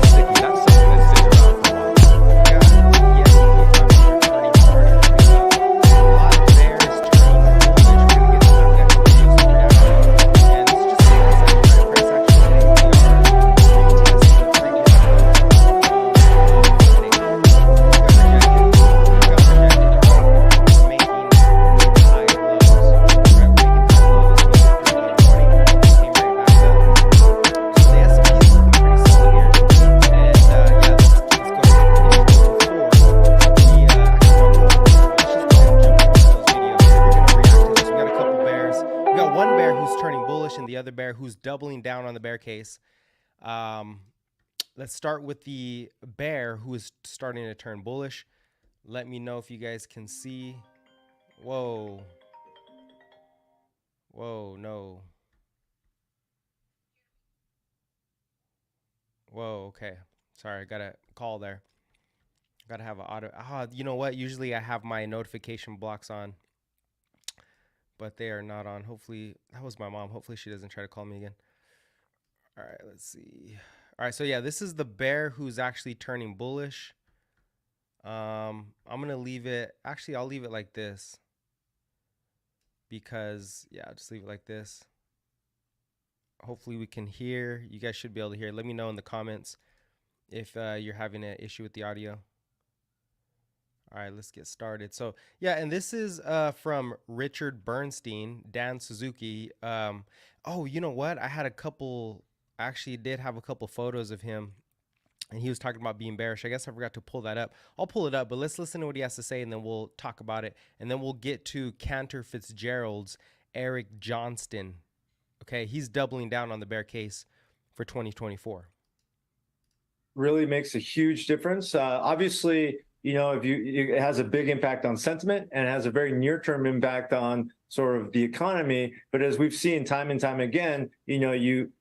Sticky. That's something that's been around for a while. Yeah, the S&P 500 earnings already coming up. A lot of bears turning bullish. We're gonna get into that next video, stick around. And this is just a price action, right? Price action today. We are retesting the previous lows. Today. We got rejected. We got rejected. We're making high lows. Right? We're making high lows. We hit early in the morning. Came right back up. So the S&P is looking pretty solid here. And yeah, let's go ahead and intro to four. We actually talked about this before. Let's just go ahead and jump into those videos. We're gonna react to this. We got a couple bears. We got one bear who's turning bullish and the other bear who's doubling down on the bear case. Let's start with the bear who is starting to turn bullish. Let me know if you guys can see. Whoa. Whoa, no. Whoa, okay. Sorry, I got a call there. Got to have an auto. You know what? Usually I have my notification blocks on, but they are not on. Hopefully, that was my mom. Hopefully she doesn't try to call me again. All right, let's see. All right, so yeah, this is the bear who's actually turning bullish. I'm going to leave it. Actually, I'll leave it like this because, yeah, I'll just leave it like this. Hopefully we can hear. You guys should be able to hear. Let me know in the comments if you're having an issue with the audio. All right, let's get started. So yeah, and this is from Richard Bernstein, Dan Suzuki. Oh, you know what? I actually did have a couple photos of him, and he was talking about being bearish. I guess I forgot to pull that up. I'll pull it up, but let's listen to what he has to say, and then we'll talk about it. And then we'll get to Cantor Fitzgerald's Eric Johnston. Okay, he's doubling down on the bear case for 2024. Really makes a huge difference. Obviously, you know, it has a big impact on sentiment and it has a very near-term impact on sort of the economy. But as we've seen time and time again, you know, you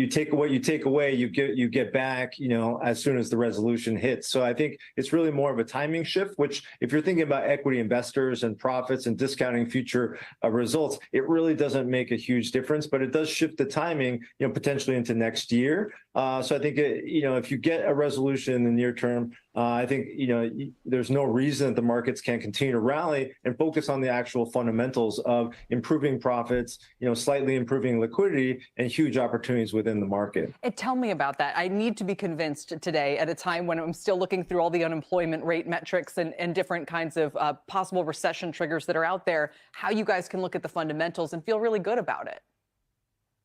take what you take away, you get back, you know, as soon as the resolution hits. So I think it's really more of a timing shift, which if you're thinking about equity investors and profits and discounting future results, it really doesn't make a huge difference, but it does shift the timing, you know, potentially into next year. So I think, you know, if you get a resolution in the near term, I think, you know, there's no reason that the markets can't continue to rally and focus on the actual fundamentals of improving profits, you know, slightly improving liquidity and huge opportunities within the market. Tell me about that. I need to be convinced today at a time when I'm still looking through all the unemployment rate metrics and different kinds of possible recession triggers that are out there, how you guys can look at the fundamentals and feel really good about it.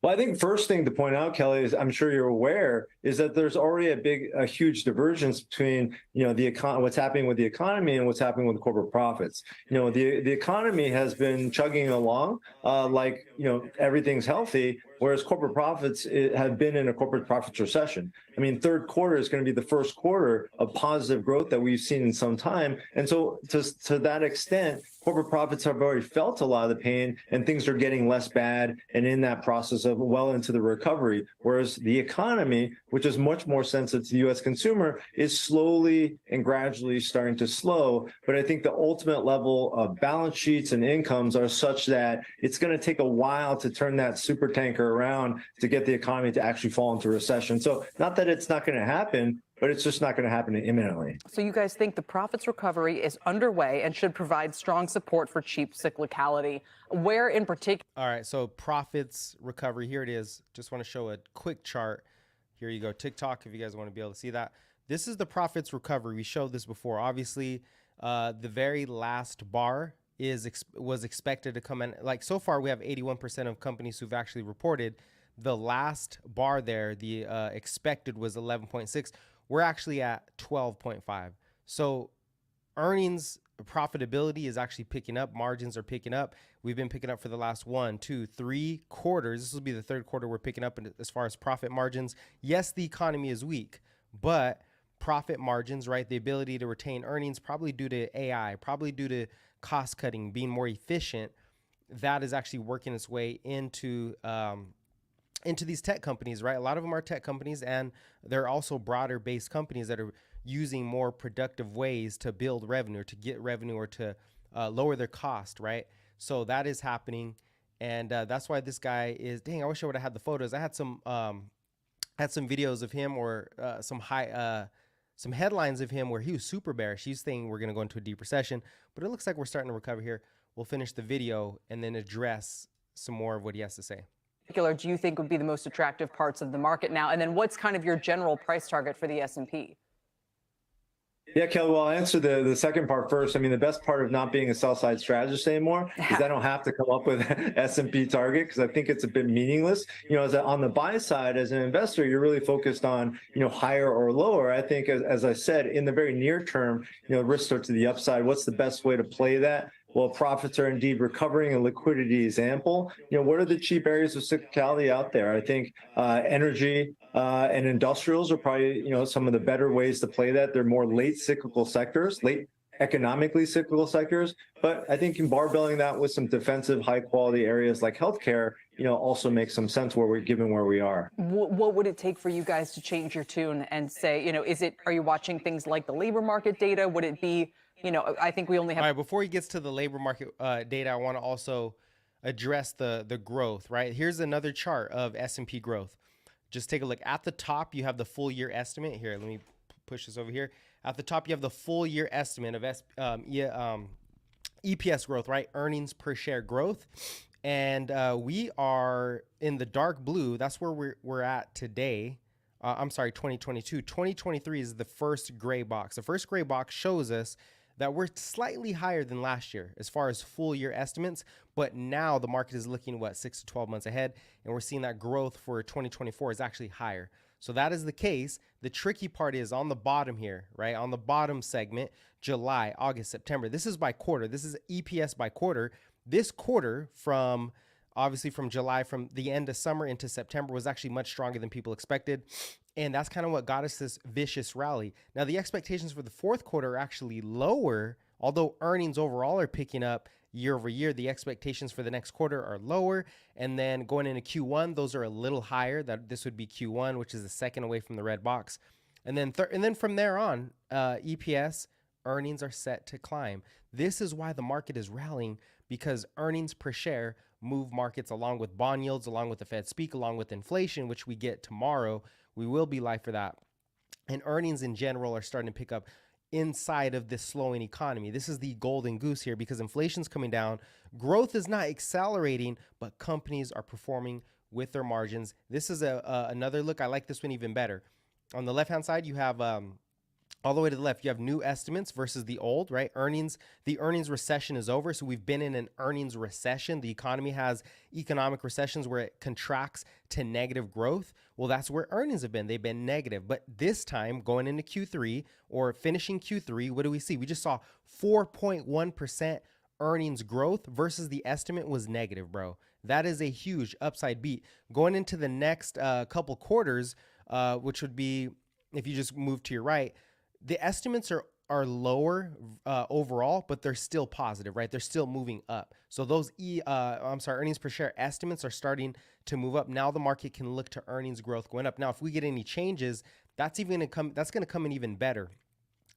Well, I think first thing to point out, Kelly, is I'm sure you're aware, is that there's already a huge divergence between, you know, what's happening with the economy and what's happening with corporate profits. You know, the economy has been chugging along like, you know, everything's healthy, whereas corporate profits have been in a corporate profits recession. I mean, third quarter is going to be the first quarter of positive growth that we've seen in some time. And so to that extent, corporate profits have already felt a lot of the pain and things are getting less bad and in that process of well into the recovery. Whereas the economy, which is much more sensitive to the U.S. consumer, is slowly and gradually starting to slow. But I think the ultimate level of balance sheets and incomes are such that it's going to take a while to turn that super tanker around to get the economy to actually fall into recession. So not that it's not going to happen, but it's just not going to happen imminently. So you guys think the profits recovery is underway and should provide strong support for cheap cyclicality. Where in particular? All right, so profits recovery, here it is. Just want to show a quick chart. Here you go, TikTok, if you guys want to be able to see that. This is the profits recovery. We showed this before. Obviously, the very last bar was expected to come in. Like so far, we have 81% of companies who've actually reported. The last bar there, the expected was 11.6. We're actually at 12.5. So earnings profitability is actually picking up. Margins are picking up. We've been picking up for the last 1, 2, 3 quarters. This will be the third quarter we're picking up as far as profit margins. Yes, the economy is weak, but profit margins, right? The ability to retain earnings, probably due to AI, probably due to cost cutting, being more efficient, that is actually working its way into these tech companies, right? A lot of them are tech companies, and they're also broader based companies that are using more productive ways to build revenue, to get revenue, or to lower their cost, right? So that is happening. And that's why this guy is, dang, I wish I would have had the photos. I had some had some videos of him or some headlines of him where he was super bearish. He's saying we're going to go into a deep recession, but it looks like we're starting to recover here. We'll finish the video and then address some more of what he has to say. Particular, do you think would be the most attractive parts of the market now? And then what's kind of your general price target for the S&P? Yeah, Kelly, well, I'll answer the second part first. I mean, the best part of not being a sell-side strategist anymore is I don't have to come up with an S&P target because I think it's a bit meaningless. You know, on the buy side, as an investor, you're really focused on, you know, higher or lower. I think, as I said, in the very near term, you know, risks are to the upside. What's the best way to play that? Well, profits are indeed recovering and liquidity is ample. You know, what are the cheap areas of cyclicality out there? I think energy and industrials are probably, you know, some of the better ways to play that. They're more late cyclical sectors, late economically cyclical sectors. But I think in barbelling that with some defensive, high quality areas like healthcare, you know, also makes some sense given where we are. What would it take for you guys to change your tune and say, you know, are you watching things like the labor market data? Would it be, you know, I think we only have. All right, before he gets to the labor market data, I want to also address the growth, right? Here's another chart of S&P growth. Just take a look. At the top, you have the full year estimate. Here, let me push this over here. At the top, you have the full year estimate of EPS growth, right? Earnings per share growth. And we are in the dark blue. That's where we're at today. I'm sorry, 2022. 2023 is the first gray box. The first gray box shows us that we're slightly higher than last year as far as full year estimates, but now the market is looking, 6 to 12 months ahead, and we're seeing that growth for 2024 is actually higher. So that is the case. The tricky part is on the bottom here, right? On the bottom segment, July, August, September. This is by quarter. This is EPS by quarter. This quarter obviously from July, from the end of summer into September, was actually much stronger than people expected. And that's kind of what got us this vicious rally. Now, the expectations for the fourth quarter are actually lower, although earnings overall are picking up year over year. The expectations for the next quarter are lower. And then going into Q1, those are a little higher. That this would be Q1, which is the second away from the red box. And then from there on, EPS earnings are set to climb. This is why the market is rallying, because earnings per share move markets along with bond yields, along with the Fed speak, along with inflation, which we get tomorrow. We will be live for that. And earnings in general are starting to pick up inside of this slowing economy. This is the golden goose here because inflation's coming down. Growth is not accelerating, but companies are performing with their margins. This is another look. I like this one even better. On the left-hand side, you have all the way to the left, you have new estimates versus the old, right? The earnings recession is over. So we've been in an earnings recession. The economy has economic recessions where it contracts to negative growth. Well, that's where earnings have been. They've been negative. But this time, going into Q3 or finishing Q3, what do we see? We just saw 4.1% earnings growth versus the estimate was negative, bro. That is a huge upside beat. Going into the next couple quarters, which would be, if you just move to your right, the estimates are lower overall, but they're still positive, right? They're still moving up. So those earnings per share estimates are starting to move up. Now the market can look to earnings growth going up. Now, if we get any changes, that's going to come in even better,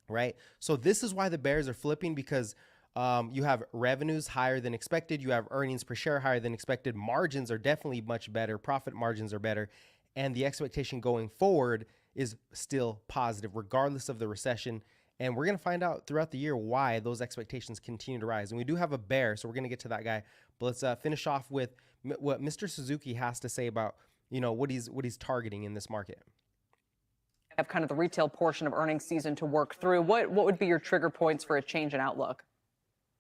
right? So this is why the bears are flipping, because you have revenues higher than expected. You have earnings per share higher than expected. Margins are definitely much better. Profit margins are better. And the expectation going forward is still positive, regardless of the recession. And we're going to find out throughout the year why those expectations continue to rise. And we do have a bear, so we're going to get to that guy. But let's finish off with what Mr. Suzuki has to say about, what he's targeting in this market. Have kind of the retail portion of earnings season to work through. What would be your trigger points for a change in outlook?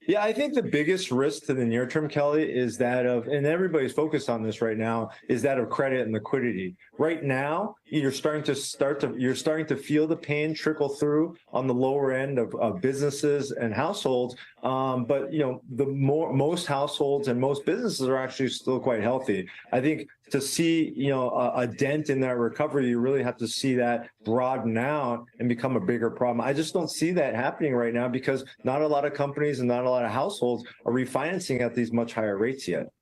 Yeah, I think the biggest risk to the near term, Kelly, is that of, and everybody's focused on this right now, is that of credit and liquidity. Right now, you're starting to feel the pain trickle through on the lower end of businesses and households. But most households and most businesses are actually still quite healthy. I think to see a dent in that recovery, you really have to see that broaden out and become a bigger problem. I just don't see that happening right now because not a lot of companies and not a lot of households are refinancing at these much higher rates yet.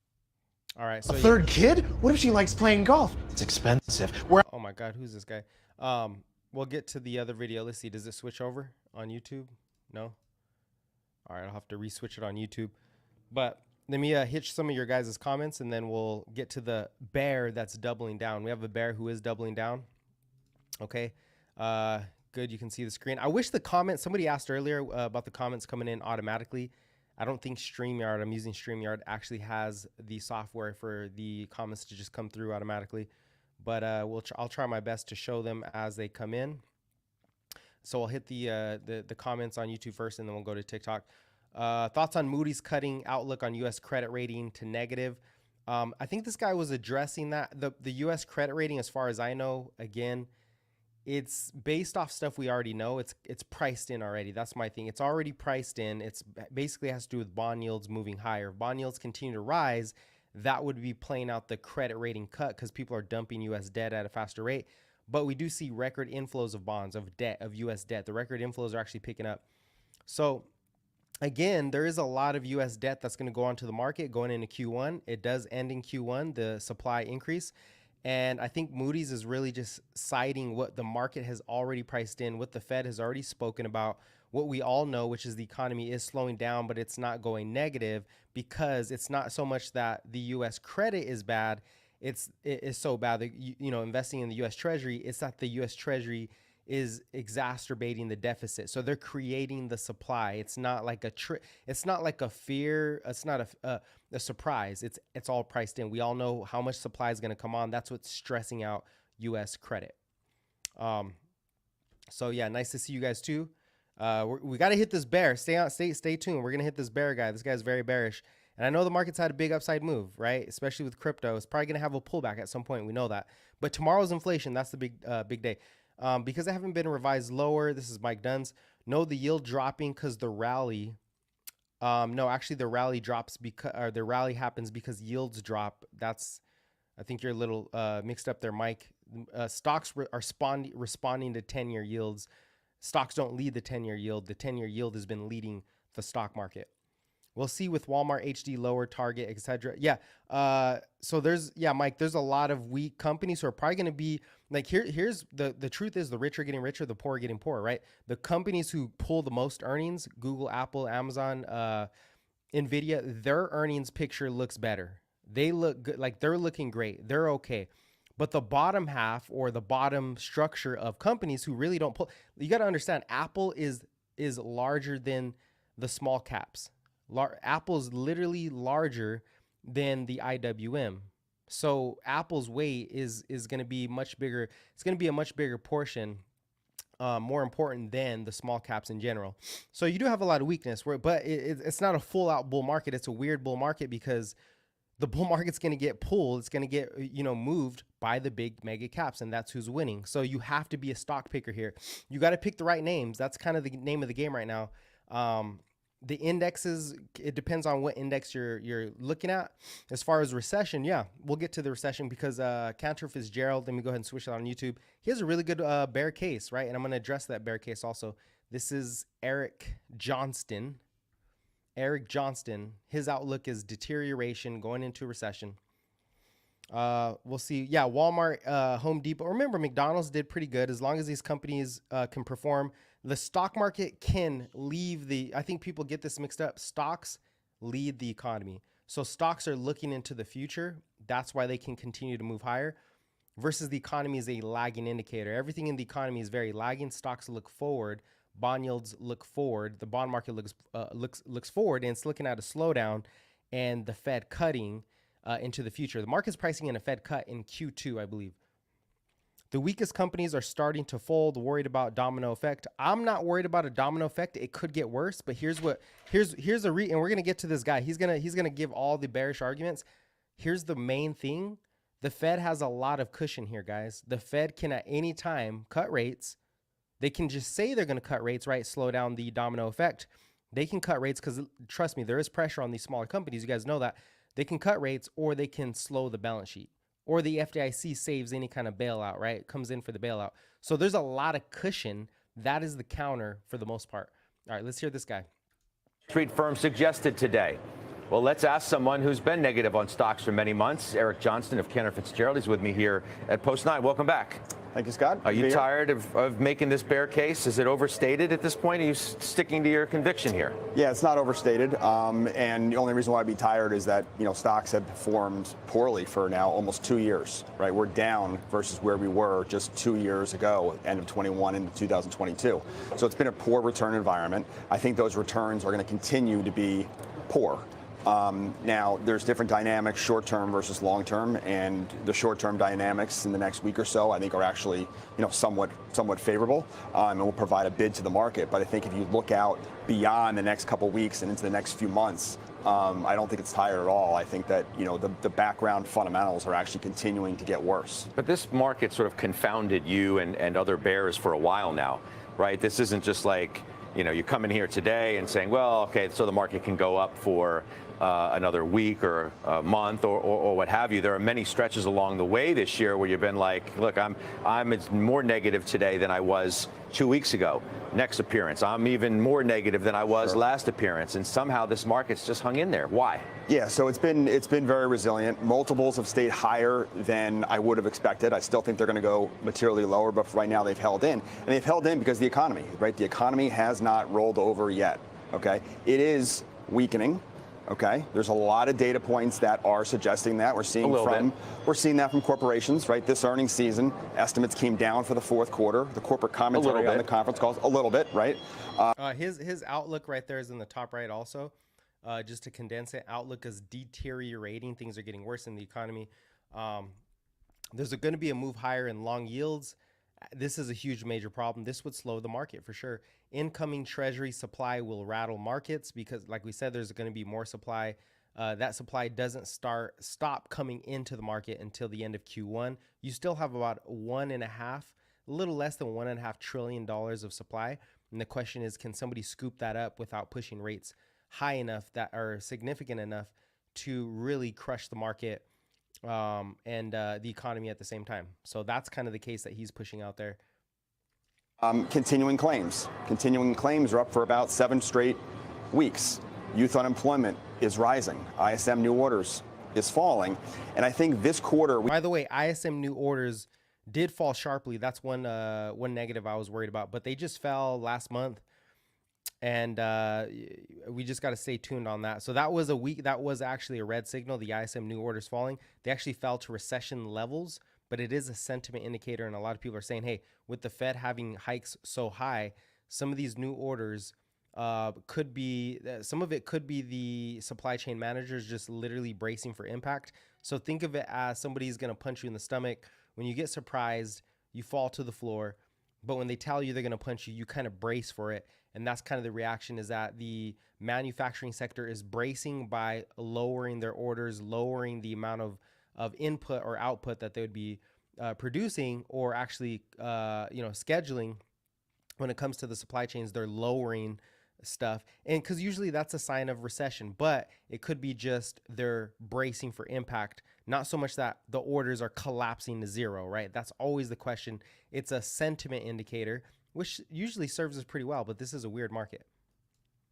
All right. So a third kid? What if she likes playing golf? It's expensive. Oh my God, who's this guy? We'll get to the other video. Let's see. Does it switch over on YouTube? No. All right, I'll have to re-switch it on YouTube. But let me hitch some of your guys' comments, and then we'll get to the bear that's doubling down. We have a bear who is doubling down. Okay. Good. You can see the screen. I wish the comments, somebody asked earlier about the comments coming in automatically. I don't think StreamYard, I'm using StreamYard, actually has the software for the comments to just come through automatically. But I'll try my best to show them as they come in. So I'll hit the comments on YouTube first, and then we'll go to TikTok. Thoughts on Moody's cutting outlook on U.S. credit rating to negative. I think this guy was addressing that. The U.S. credit rating, as far as I know, again, it's based off stuff we already know. It's priced in already. That's my thing. It's already priced in. It's basically has to do with bond yields moving higher. If bond yields continue to rise, that would be playing out the credit rating cut because people are dumping U.S. debt at a faster rate. But we do see record inflows of bonds, of debt, of U.S. debt. The record inflows are actually picking up. So again, there is a lot of U.S. debt that's going to go onto the market going into Q1. It does end in Q1, the supply increase. And I think Moody's is really just citing what the market has already priced in, what the Fed has already spoken about, what we all know, which is the economy is slowing down, but it's not going negative because it's not so much that the U.S. credit is bad. It is so bad that, investing in the U.S. Treasury, it's that the U.S. Treasury is exacerbating the deficit. So they're creating the supply. It's not like it's not like a fear. It's not a surprise. It's all priced in. We all know how much supply is going to come on. That's what's stressing out U.S. credit. So yeah, nice to see you guys too. We got to hit this bear. Stay tuned. We're going to hit this bear guy. This guy's very bearish. And I know the market's had a big upside move, right? Especially with crypto. It's probably going to have a pullback at some point. We know that. But tomorrow's inflation, that's the big day. Because they haven't been revised lower. This is Mike Dunn's. No, the yield dropping because the rally. No, actually the rally drops because, or the rally happens because yields drop. I think you're a little mixed up there, Mike. Stocks are responding to 10-year yields. Stocks don't lead the 10-year yield. The 10-year yield has been leading the stock market. We'll see with Walmart, HD, lower, Target, etc. Yeah. So Mike, there's a lot of weak companies who are probably going to be like, here's the truth is the rich are getting richer, the poor are getting poorer, right? The companies who pull the most earnings, Google, Apple, Amazon, Nvidia, their earnings picture looks better. They look good. Like they're looking great. They're okay. But the bottom half or the bottom structure of companies who really don't pull, you got to understand Apple is larger than the small caps. Apple's literally larger than the IWM. So Apple's weight is going to be much bigger. It's going to be a much bigger portion, more important than the small caps in general. So you do have a lot of weakness, but it's not a full out bull market. It's a weird bull market because the bull market's going to get pulled. It's going to get, moved by the big mega caps, and that's who's winning. So you have to be a stock picker here. You got to pick the right names. That's kind of the name of the game right now. The indexes, it depends on what index you're looking at. As far as recession, yeah, we'll get to the recession because Cantor Fitzgerald, let me go ahead and switch it on YouTube. He has a really good bear case, right? And I'm going to address that bear case also. This is Eric Johnston. Eric Johnston, his outlook is deterioration going into recession. We'll see. Yeah, Walmart, Home Depot. Remember, McDonald's did pretty good as long as these companies can perform. The stock market can leave I think people get this mixed up. Stocks lead the economy. So stocks are looking into the future. That's why they can continue to move higher versus the economy is a lagging indicator. Everything in the economy is very lagging. Stocks look forward. Bond yields look forward. The bond market looks forward, and it's looking at a slowdown and the Fed cutting into the future. The market's pricing in a Fed cut in Q2, I believe. The weakest companies are starting to fold, worried about domino effect. I'm not worried about a domino effect. It could get worse, but here's and we're going to get to this guy. He's going to give all the bearish arguments. Here's the main thing. The Fed has a lot of cushion here, guys. The Fed can at any time cut rates. They can just say they're going to cut rates, right? Slow down the domino effect. They can cut rates because, trust me, there is pressure on these smaller companies. You guys know that. They can cut rates or they can slow the balance sheet. Or the FDIC saves any kind of bailout, right? It comes in for the bailout. So there's a lot of cushion. That is the counter for the most part. All right, let's hear this guy. Street firm suggested today. Well, let's ask someone who's been negative on stocks for many months. Eric Johnston of Cantor Fitzgerald is with me here at Post 9. Welcome back. Thank you, Scott. Are you Be here. tired of making this bear case? Is it overstated at this point? Are you sticking to your conviction here? Yeah, it's not overstated. And the only reason why I'd be tired is that, stocks have performed poorly for now almost 2 years, right? We're down versus where we were just 2 years ago, end of 21 into 2022. So it's been a poor return environment. I think those returns are going to continue to be poor. Now, there's different dynamics, short-term versus long-term, and the short-term dynamics in the next week or so, I think, are actually, somewhat favorable, and will provide a bid to the market. But I think if you look out beyond the next couple weeks and into the next few months, I don't think it's tired at all. I think that, the background fundamentals are actually continuing to get worse. But this market sort of confounded you and other bears for a while now, right? This isn't just like, you come in here today and saying, well, okay, so the market can go up for another week or a month or what have you. There are many stretches along the way this year where you've been like, look, I'm more negative today than I was 2 weeks ago. Next appearance, I'm even more negative than I was last appearance, and somehow this market's just hung in there. Why? Yeah, so it's been very resilient. Multiples have stayed higher than I would have expected. I still think they're going to go materially lower, but right now they've held in, and they've held in because the economy, right? The economy has not rolled over yet. Okay, it is weakening. Okay, there's a lot of data points that are suggesting that. We're seeing that from corporations, right? This earnings season, estimates came down for the fourth quarter. The corporate commentary on the conference calls a little bit, right? His outlook right there is in the top right also. Just to condense it, outlook is deteriorating. Things are getting worse in the economy. There's going to be a move higher in long yields. This is a huge major problem. This would slow the market for sure. Incoming treasury supply will rattle markets because, like we said, there's going to be more supply. That supply doesn't stop coming into the market until the end of Q1. You still have about a little less than $1.5 trillion of supply. And the question is, can somebody scoop that up without pushing rates high enough that are significant enough to really crush the market and the economy at the same time? So that's kind of the case that he's pushing out there. Continuing claims are up for about 7 straight weeks. Youth unemployment is rising. ISM new orders is falling. And I think this quarter... By the way, ISM new orders did fall sharply. That's one negative I was worried about. But they just fell last month. And we just got to stay tuned on that. So that was actually a red signal, the ISM new orders falling. They actually fell to recession levels, but it is a sentiment indicator. And a lot of people are saying, hey, with the Fed having hikes so high, some of these new orders could be the supply chain managers just literally bracing for impact. So think of it as somebody's going to punch you in the stomach. When you get surprised, you fall to the floor. But when they tell you they're going to punch you, you kind of brace for it. And that's kind of the reaction, is that the manufacturing sector is bracing by lowering their orders, lowering the amount of input or output that they would be producing, or actually scheduling. When it comes to the supply chains, they're lowering stuff. And because usually that's a sign of recession, but it could be just they're bracing for impact. Not so much that the orders are collapsing to zero, right? That's always the question. It's a sentiment indicator, which usually serves us pretty well, but this is a weird market.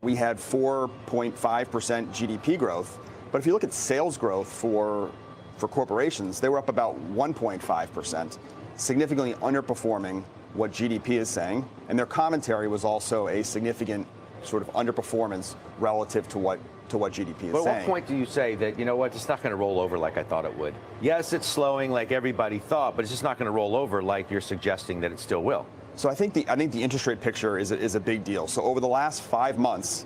We had 4.5% GDP growth, but if you look at sales growth for corporations, they were up about 1.5%, significantly underperforming what GDP is saying. And their commentary was also a significant sort of underperformance relative to what GDP is but saying. At what point do you say that, you know what, it's not going to roll over like I thought it would? Yes, it's slowing like everybody thought, but it's just not going to roll over like you're suggesting that it still will. So I think the interest rate picture is a big deal. So over the last 5 months,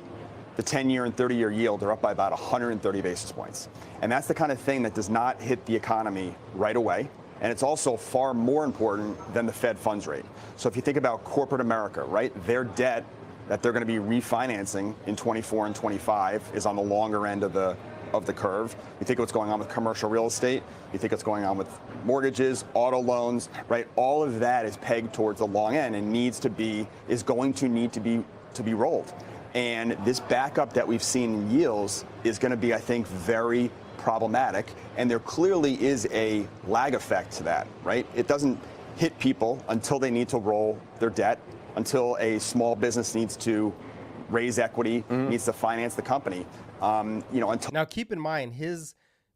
the 10-year and 30-year yield are up by about 130 basis points. And that's the kind of thing that does not hit the economy right away. And it's also far more important than the Fed funds rate. So if you think about corporate America, right, their debt that they're going to be refinancing in 24 and 25 is on the longer end of the curve. You think what's going on with commercial real estate, you think what's going on with mortgages, auto loans, right? All of that is pegged towards the long end and is going to need to be rolled. And this backup that we've seen in yields is going to be, I think, very problematic. And there clearly is a lag effect to that, right? It doesn't hit people until they need to roll their debt, until a small business needs to raise equity, needs to finance the company. Now, keep in mind,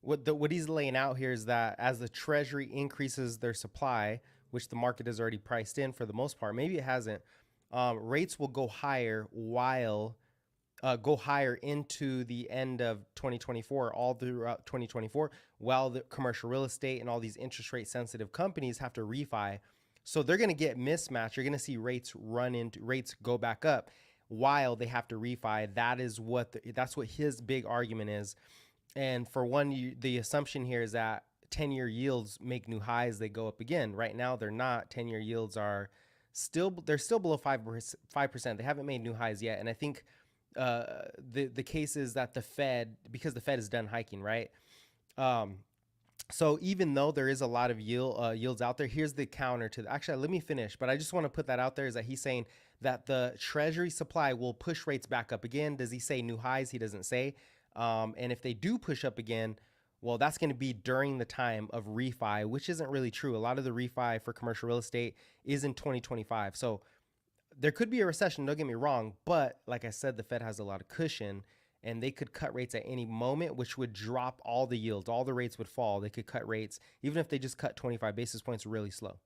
what he's laying out here is that as the Treasury increases their supply, which the market has already priced in for the most part. Maybe it hasn't. Rates will go higher go higher into the end of 2024, all throughout 2024, while the commercial real estate and all these interest rate sensitive companies have to refi. So they're going to get mismatched. You're going to see rates go back up while they have to refi. That's what his big argument is. And for one, the assumption here is that 10-year yields make new highs. They go up again. Right now, they're not. 10-year yields are still below 5%. They haven't made new highs yet. And I think the case is that the Fed, because the Fed is done hiking, right? So even though there is a lot of yields out there, here's the counter to actually, let me finish, but I just want to put that out there, is that he's saying that the Treasury supply will push rates back up again. Does he say new highs? He doesn't say. And if they do push up again, well, that's going to be during the time of refi, which isn't really true. A lot of the refi for commercial real estate is in 2025. So there could be a recession, don't get me wrong, but like I said, the Fed has a lot of cushion, and they could cut rates at any moment, which would drop all the yields. All the rates would fall. They could cut rates, even if they just cut 25 basis points really slow.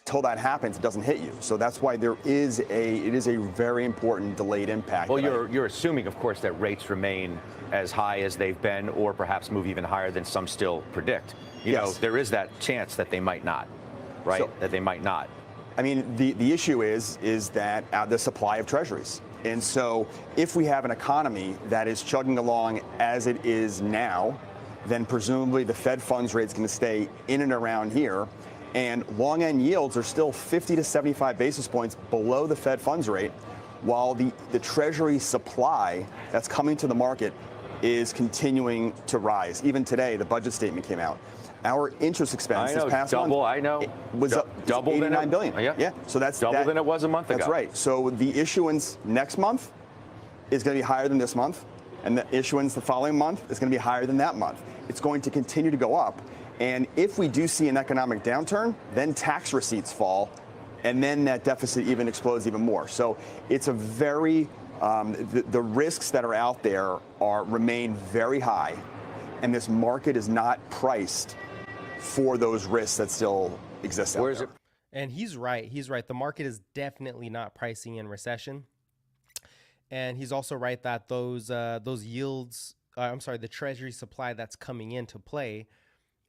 Till that happens, it doesn't hit you. So that's why it is a very important delayed impact. Well, you're assuming, of course, that rates remain as high as they've been, or perhaps move even higher than some still predict. You know, there is that chance that they might not, right? So, that they might not. I mean, the issue is that the supply of treasuries. And so if we have an economy that is chugging along as it is now, then presumably the Fed funds rate is going to stay in and around here. And long end yields are still 50 to 75 basis points below the Fed funds rate, while the Treasury supply that's coming to the market is continuing to rise. Even today, the budget statement came out. Our interest expense this past month was up double $89 billion. Yeah. So that's double than it was a month ago. That's right. So the issuance next month is going to be higher than this month, and the issuance the following month is going to be higher than that month. It's going to continue to go up. And if we do see an economic downturn, then tax receipts fall, and then that deficit even explodes even more. So it's a very the risks that are out there remain very high, and this market is not priced for those risks that still exist out there. And he's right. He's right. The market is definitely not pricing in recession. And he's also right that those yields, the Treasury supply that's coming into play,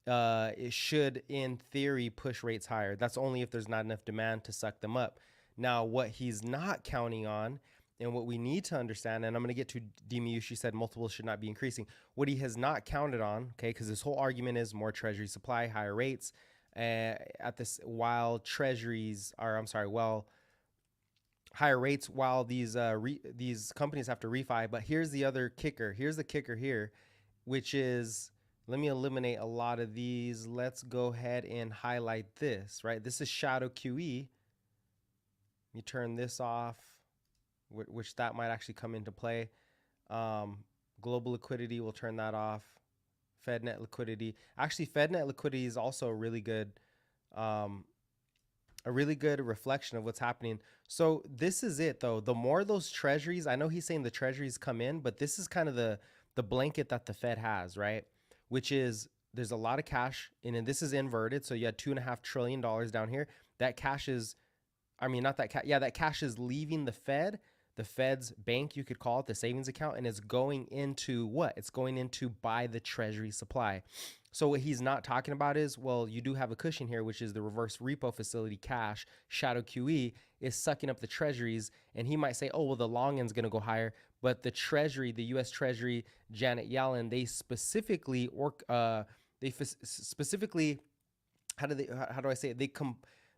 it should, in theory, push rates higher. That's only if there's not enough demand to suck them up. Now, what he's not counting on, and what we need to understand, and I'm going to get to Demiushi said multiples should not be increasing. What he has not counted on, okay, because this whole argument is more Treasury supply, higher rates, while higher rates, while these companies have to refi. But here's the other kicker. Here's the kicker here, which is, let me eliminate a lot of these. Let's go ahead and highlight this, right? This is shadow QE. Let me turn this off, which that might actually come into play. Global liquidity, we'll turn that off. Fed net liquidity. Actually, Fed net liquidity is also a really good reflection of what's happening. So this is it, though. The more those treasuries, I know he's saying the treasuries come in, but this is kind of the blanket that the Fed has, right? Which is, there's a lot of cash, and this is inverted. So you had $2.5 trillion down here. That cash is, that cash is leaving the Fed, the Fed's bank, you could call it, the savings account, and it's going into what? It's going into buy the Treasury supply. So what he's not talking about is, well, you do have a cushion here, which is the reverse repo facility cash, shadow QE, is sucking up the treasuries. And he might say, oh, well, the long end's going to go higher. But the Treasury, the U.S. Treasury, Janet Yellen, they specifically, how do I say it?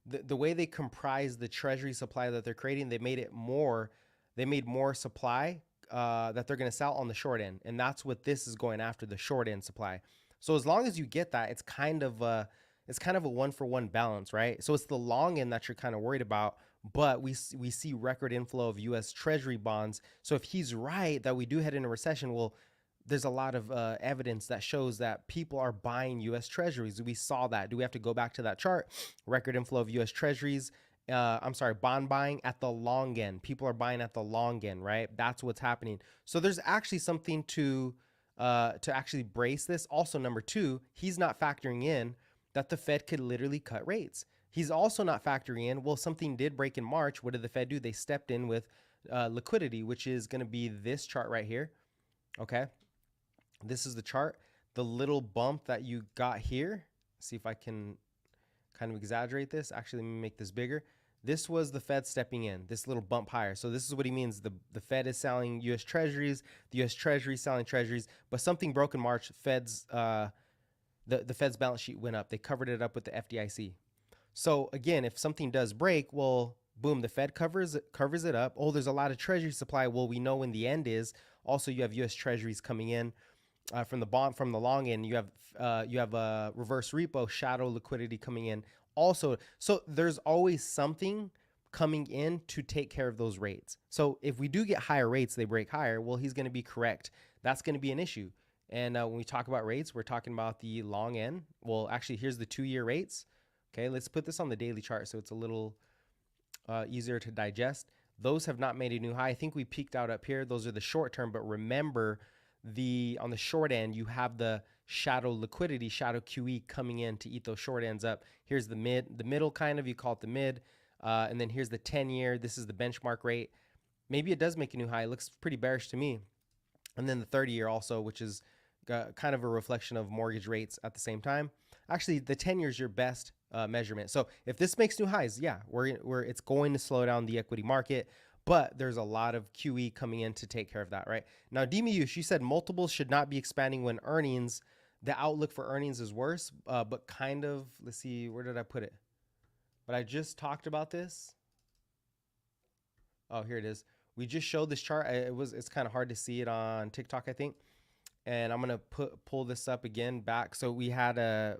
The way they comprise the Treasury supply that they're creating, they made more supply that they're going to sell on the short end. And that's what this is going after, the short end supply. So as long as you get that, it's kind of a 1-for-1 balance, right? So it's the long end that you're kind of worried about, but we see record inflow of U.S. Treasury bonds. So if he's right that we do head into recession, well, there's a lot of evidence that shows that people are buying U.S. Treasuries. We saw that. Do we have to go back to that chart? Record inflow of U.S. Treasuries. Bond buying at the long end. People are buying at the long end, right? That's what's happening. So there's actually something to actually brace this. Also, number two, he's not factoring in that the Fed could literally cut rates. He's also not factoring in, well, something did break in March. What did the Fed do? They stepped in with liquidity, which is going to be this chart right here. Okay. This is the chart. The little bump that you got here. See if I can kind of exaggerate this. Actually, let me make this bigger. This was the Fed stepping in, this little bump higher. So this is what he means. The Fed is selling U.S. Treasuries. The U.S. Treasury selling Treasuries. But something broke in March. The Fed's balance sheet went up. They covered it up with the FDIC. So again, if something does break, well, boom, the Fed covers it up. Oh, there's a lot of Treasury supply. Well, we know when the end is. Also, you have U.S. Treasuries coming in from the long end. You have a reverse repo shadow liquidity coming in. Also, so there's always something coming in to take care of those rates. So if we do get higher rates, they break higher. Well, he's going to be correct. That's going to be an issue. And when we talk about rates, we're talking about the long end. Well, actually, here's the 2-year rates. Okay, let's put this on the daily chart so it's a little easier to digest. Those have not made a new high. I think we peaked out up here. Those are the short term, but remember on the short end, you have the shadow liquidity, shadow QE coming in to eat those short ends up. Here's the middle kind of, you call it the mid. And then here's the 10-year. This is the benchmark rate. Maybe it does make a new high. It looks pretty bearish to me. And then the 30-year also, which is kind of a reflection of mortgage rates at the same time. Actually, the 10-year is your best measurement. So if this makes new highs, yeah, it's going to slow down the equity market, but there's a lot of QE coming in to take care of that, right? Now, Demiush, she said multiples should not be expanding when the outlook for earnings is worse, but kind of, let's see, where did I put it? But I just talked about this. Oh, here it is. We just showed this chart. It's kind of hard to see it on TikTok, I think. And I'm gonna pull this up again back. So we have a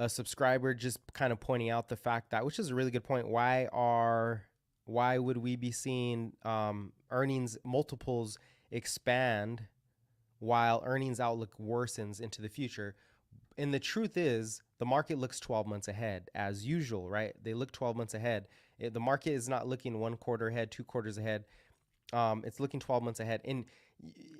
subscriber just kind of pointing out the fact that, which is a really good point. Why would we be seeing earnings multiples expand while earnings outlook worsens into the future? And the truth is, the market looks 12 months ahead as usual, right? They look 12 months ahead. The market is not looking 1 quarter ahead, 2 quarters ahead. It's looking 12 months ahead. And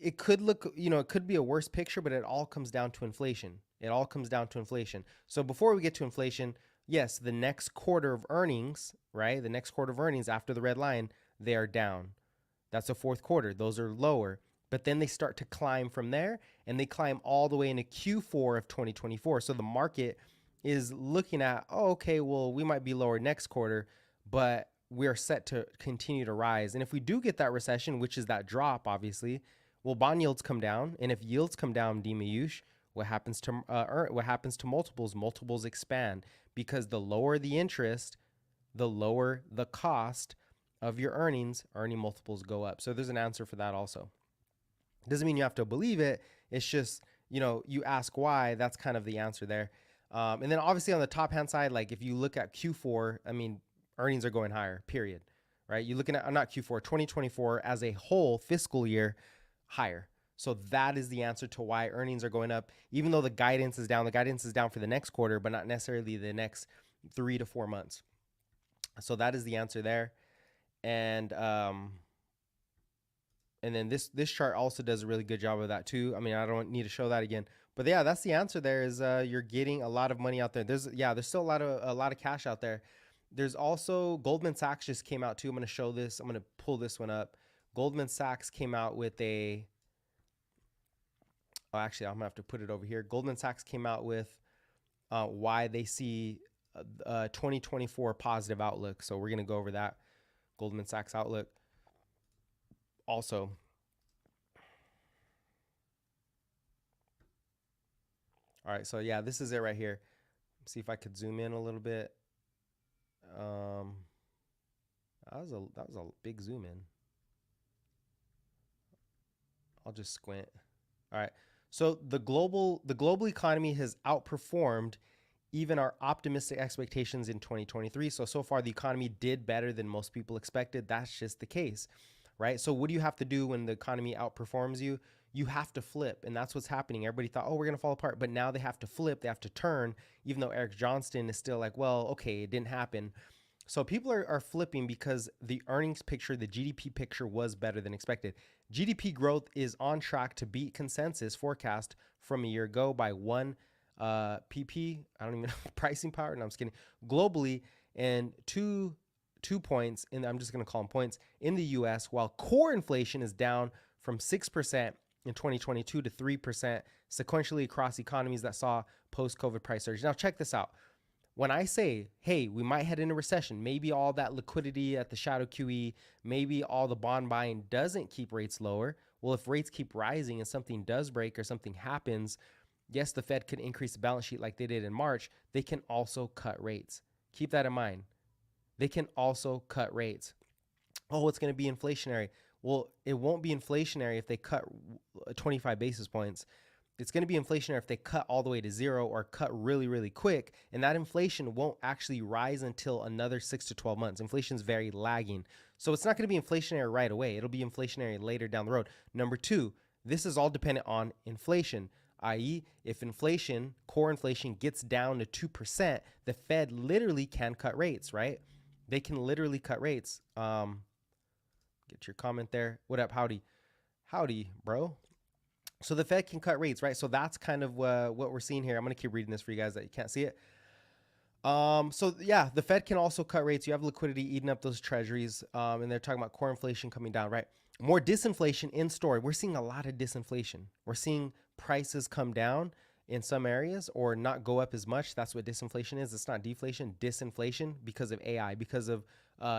it could look, it could be a worse picture, but it all comes down to inflation. It all comes down to inflation. So before we get to inflation, yes, the next quarter of earnings, right? The next quarter of earnings after the red line, they are down. That's the fourth quarter. Those are lower. But then they start to climb from there, and they climb all the way into Q4 of 2024. So the market is looking at, oh, okay, well, we might be lower next quarter, but we are set to continue to rise. And if we do get that recession, which is that drop, obviously, well, bond yields come down. And if yields come down, Demiush, what happens to multiples? Multiples expand, because the lower the interest, the lower the cost of your earnings multiples go up. So there's an answer for that also. Doesn't mean you have to believe it. It's just, you ask why, that's kind of the answer there. And then obviously on the top hand side, like if you look at Q4, I mean, earnings are going higher, period, right? You're looking at, not Q4, 2024 as a whole fiscal year higher. So that is the answer to why earnings are going up, even though the guidance is down. The guidance is down for the next quarter, but not necessarily the next 3 to 4 months. So that is the answer there. And then this chart also does a really good job of that too. I mean, I don't need to show that again, but yeah, that's the answer there is you're getting a lot of money out there. There's still a lot of cash out there. There's also Goldman Sachs just came out too. I'm going to show this. I'm going to pull this one up. Goldman Sachs came out with actually, I'm going to have to put it over here. Goldman Sachs came out with why they see 2024 positive outlook. So we're going to go over that Goldman Sachs outlook also. All right, so yeah, this is it right here. See if I could zoom in a little bit. That was a big zoom in. I'll just squint. All right. So the global economy has outperformed even our optimistic expectations in 2023. So far the economy did better than most people expected. That's just the case, right? So what do you have to do when the economy outperforms you? You have to flip, and that's what's happening. Everybody thought, oh, we're going to fall apart, but now they have to flip. They have to turn, even though Eric Johnston is still like, well, okay, it didn't happen. So people are flipping because the earnings picture, the GDP picture was better than expected. GDP growth is on track to beat consensus forecast from a year ago by 1 PP. I don't even know pricing power. No, I'm just kidding. Globally, and 2 points, and I'm just going to call them points in the U.S. While core inflation is down from 6% in 2022 to 3% sequentially across economies that saw post-COVID price surge. Now check this out. When I say, hey, we might head into recession, maybe all that liquidity at the shadow QE, maybe all the bond buying doesn't keep rates lower. Well, if rates keep rising and something does break or something happens, yes, the Fed could increase the balance sheet like they did in March. They can also cut rates. Keep that in mind. They can also cut rates. Oh, it's going to be inflationary. Well, it won't be inflationary if they cut 25 basis points. It's going to be inflationary if they cut all the way to zero or cut really, really quick. And that inflation won't actually rise until another 6 to 12 months. Inflation is very lagging. So it's not going to be inflationary right away. It'll be inflationary later down the road. Number two, this is all dependent on inflation, i.e., if inflation, core inflation, gets down to 2%, the Fed literally can cut rates, right? They can literally cut rates. Get your comment there. What up, howdy? Howdy, bro. So the Fed can cut rates, right? So that's kind of what we're seeing here. I'm going to keep reading this for you guys that you can't see it. So yeah, the Fed can also cut rates. You have liquidity eating up those treasuries, and they're talking about core inflation coming down, right? More disinflation in store. We're seeing a lot of disinflation. We're seeing prices come down in some areas or not go up as much. That's what disinflation is. It's not deflation, disinflation, because of AI, because of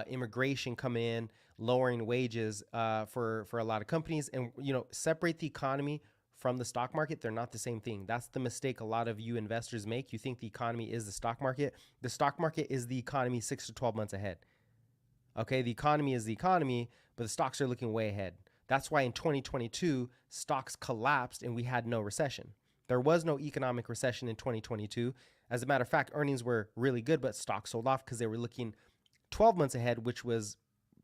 immigration coming in, lowering wages for a lot of companies. And, separate the economy from the stock market. They're not the same thing. That's the mistake a lot of you investors make. You think the economy is the stock market. The stock market is the economy 6 to 12 months ahead. Okay, the economy is the economy, but the stocks are looking way ahead. That's why in 2022, stocks collapsed and we had no recession. There was no economic recession in 2022. As a matter of fact, earnings were really good, but stocks sold off because they were looking 12 months ahead, which was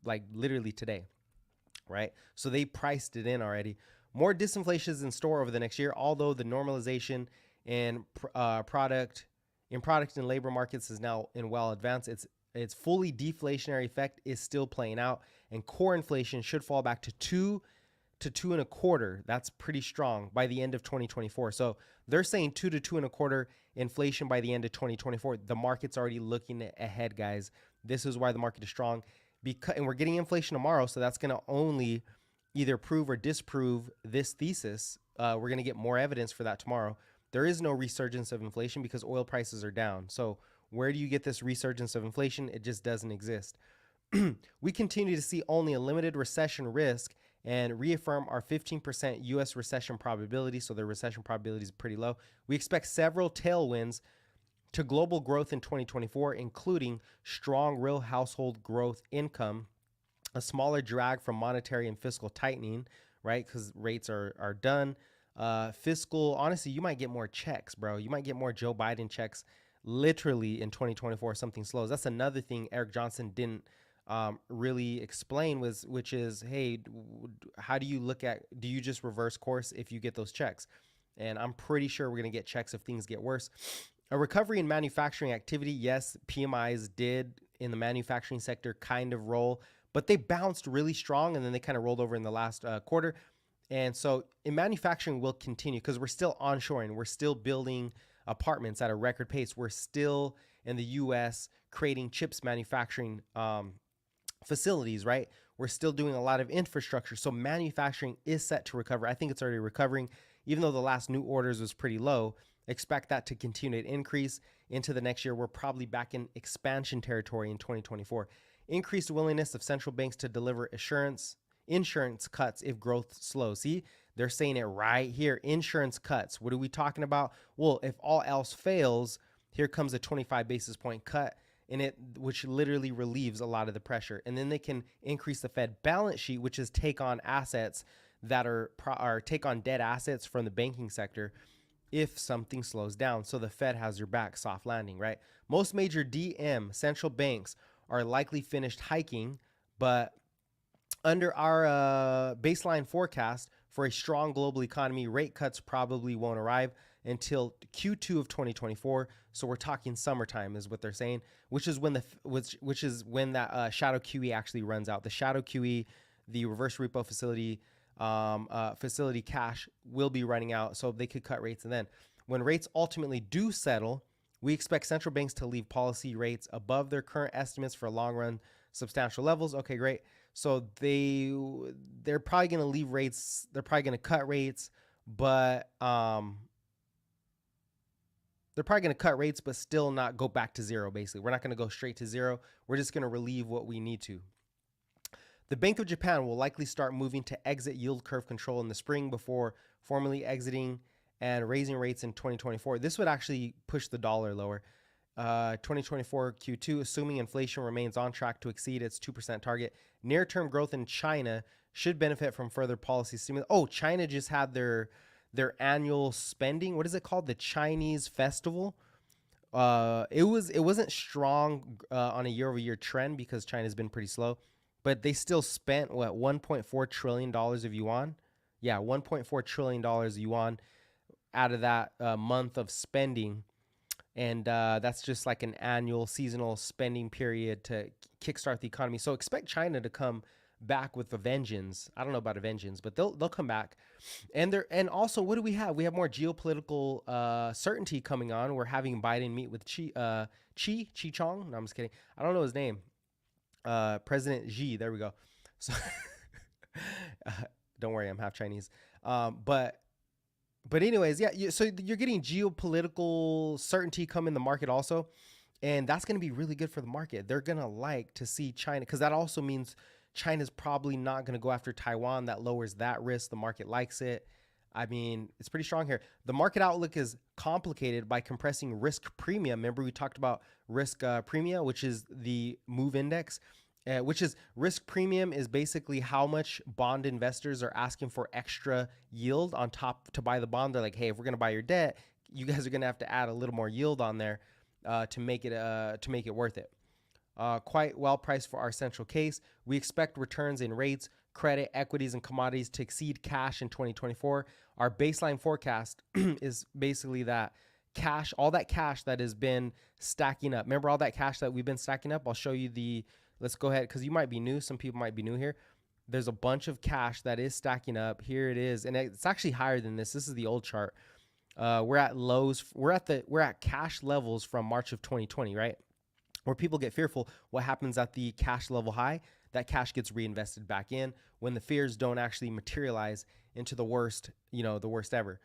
like literally today, right? So they priced it in already. More disinflation is in store over the next year, although the normalization in product and labor markets is now in well advanced. Its fully deflationary effect is still playing out, and core inflation should fall back to 2 to 2.25. That's pretty strong by the end of 2024. So they're saying 2 to 2.25 inflation by the end of 2024. The market's already looking ahead, guys. This is why the market is strong, and we're getting inflation tomorrow. So that's going to only either prove or disprove this thesis. We're going to get more evidence for that tomorrow. There is no resurgence of inflation because oil prices are down. So where do you get this resurgence of inflation? It just doesn't exist. We continue to see only a limited recession risk and reaffirm our 15% U.S. recession probability. So the recession probability is pretty low. We expect several tailwinds to global growth in 2024, including strong real household growth income, a smaller drag from monetary and fiscal tightening, right? Because rates are done. Fiscal, honestly, you might get more checks, bro. You might get more Joe Biden checks literally in 2024 if something slows. That's another thing Eric Johnson didn't really explain, which is, hey, how do you do you just reverse course if you get those checks? And I'm pretty sure we're going to get checks if things get worse. A recovery in manufacturing activity. Yes, PMIs did in the manufacturing sector kind of roll, but they bounced really strong and then they kind of rolled over in the last quarter. And so in manufacturing will continue because we're still onshoring. We're still building apartments at a record pace. We're still in the U.S. creating chips manufacturing facilities, right? We're still doing a lot of infrastructure. So manufacturing is set to recover. I think it's already recovering, even though the last new orders was pretty low. Expect that to continue to increase into the next year. We're probably back in expansion territory in 2024. Increased willingness of central banks to deliver insurance cuts if growth slows. See, they're saying it right here. Insurance cuts. What are we talking about? Well, if all else fails, here comes a 25 basis point cut in it, which literally relieves a lot of the pressure. And then they can increase the Fed balance sheet, which is take on assets that are take on dead assets from the banking sector if something slows down. So the Fed has your back, soft landing, right? Most major DM central banks are likely finished hiking, but under our baseline forecast for a strong global economy, rate cuts probably won't arrive until Q2 of 2024. So we're talking summertime is what they're saying, which is when that shadow QE actually runs out. The shadow QE, the reverse repo facility cash will be running out, so they could cut rates. And then When rates ultimately do settle, we expect central banks to leave policy rates above their current estimates for long run substantial levels. Okay, great. So they're probably going to leave rates. They're probably going to cut rates, but they're probably going to cut rates, but still not go back to zero. Basically, we're not going to go straight to zero. We're just going to relieve what we need to. The Bank of Japan will likely start moving to exit yield curve control in the spring before formally exiting and raising rates in 2024. This would actually push the dollar lower. 2024 Q2, assuming inflation remains on track to exceed its 2% target. Near-term growth in China should benefit from further policy stimulus. Oh, China just had their annual spending. What is it called? The Chinese Festival. It wasn't strong on a year-over-year trend because China's been pretty slow, but they still spent what, $1.4 trillion of yuan. Yeah, $1.4 trillion of yuan out of that month of spending. And that's just like an annual seasonal spending period to kickstart the economy. So expect China to come back with a vengeance. I don't know about a vengeance, but they'll come back. And also, what do we have? We have more geopolitical certainty coming on. We're having Biden meet with Chi Chong. No, I'm just kidding. I don't know his name. President Xi. There we go. So don't worry, I'm half Chinese. But anyways, yeah. So you're getting geopolitical certainty come in the market also, and that's going to be really good for the market. They're going to like to see China, because that also means China's probably not going to go after Taiwan. That lowers that risk. The market likes it. I mean, it's pretty strong here. The market outlook is complicated by compressing risk premium. Remember, we talked about risk premium, which is the MOVE index, which is risk premium is basically how much bond investors are asking for extra yield on top to buy the bond. They're like, hey, if we're going to buy your debt, you guys are going to have to add a little more yield on there to make it worth it. Quite well priced for our central case. We expect returns in rates, credit, equities, and commodities to exceed cash in 2024. Our baseline forecast is basically that cash, all that cash that has been stacking up. Remember all that cash that we've been stacking up? I'll show you let's go ahead, because you might be new. Some people might be new here. There's a bunch of cash that is stacking up. Here it is. And it's actually higher than this. This is the old chart. We're at lows. We're at cash levels from March of 2020, right? Where people get fearful. What happens at the cash level high? That cash gets reinvested back in when the fears don't actually materialize into the worst ever.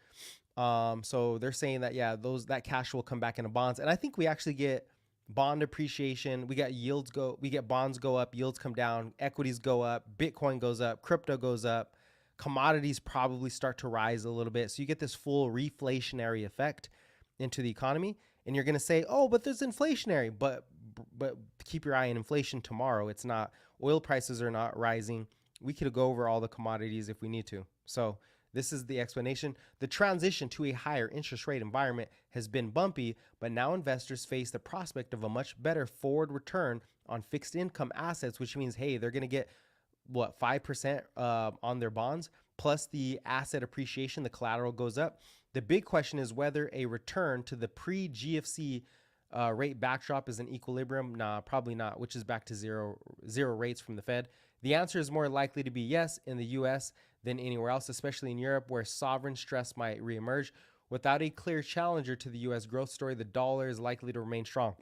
So they're saying that, yeah, that cash will come back into bonds. And I think we actually get bond appreciation. We get bonds go up, yields come down, equities go up, Bitcoin goes up, crypto goes up, commodities probably start to rise a little bit. So you get this full reflationary effect into the economy. And you're going to say, oh, but there's inflationary, but keep your eye on inflation tomorrow. It's not, oil prices are not rising. We could go over all the commodities if we need to. So this is the explanation. The transition to a higher interest rate environment has been bumpy, but now investors face the prospect of a much better forward return on fixed income assets, which means, hey, they're going to get 5% on their bonds, plus the asset appreciation, the collateral goes up. The big question is whether a return to the pre-GFC rate backdrop is an equilibrium. Nah, probably not, which is back to zero rates from the Fed. The answer is more likely to be yes in the US than anywhere else, especially in Europe, where sovereign stress might reemerge. Without a clear challenger to the US growth story, the dollar is likely to remain strong.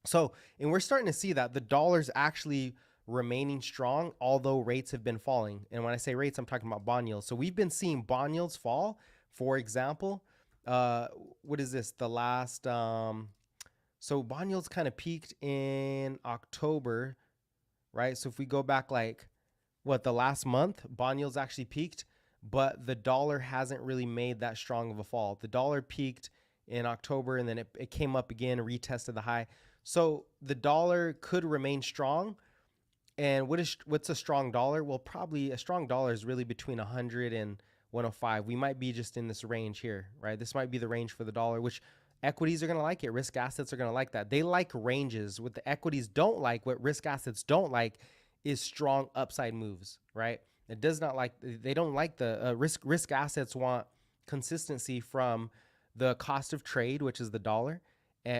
So, and we're starting to see that the dollar's actually remaining strong, although rates have been falling. And when I say rates, I'm talking about bond yields. So we've been seeing bond yields fall. For example, what is this? The last, so bond yields kind of peaked in October, right? So if we go back the last month, bond yields actually peaked, but the dollar hasn't really made that strong of a fall. The dollar peaked in October, and then it came up again, retested the high. So the dollar could remain strong. And what's a strong dollar? Well, probably a strong dollar is really between 100 and 105. We might be just in this range here, right? This might be the range for the dollar, which equities are going to like it. Risk assets are going to like that. They like ranges. What the equities don't like, what risk assets don't like, is strong upside moves, right? They don't like the risk assets want consistency from the cost of trade, which is the dollar,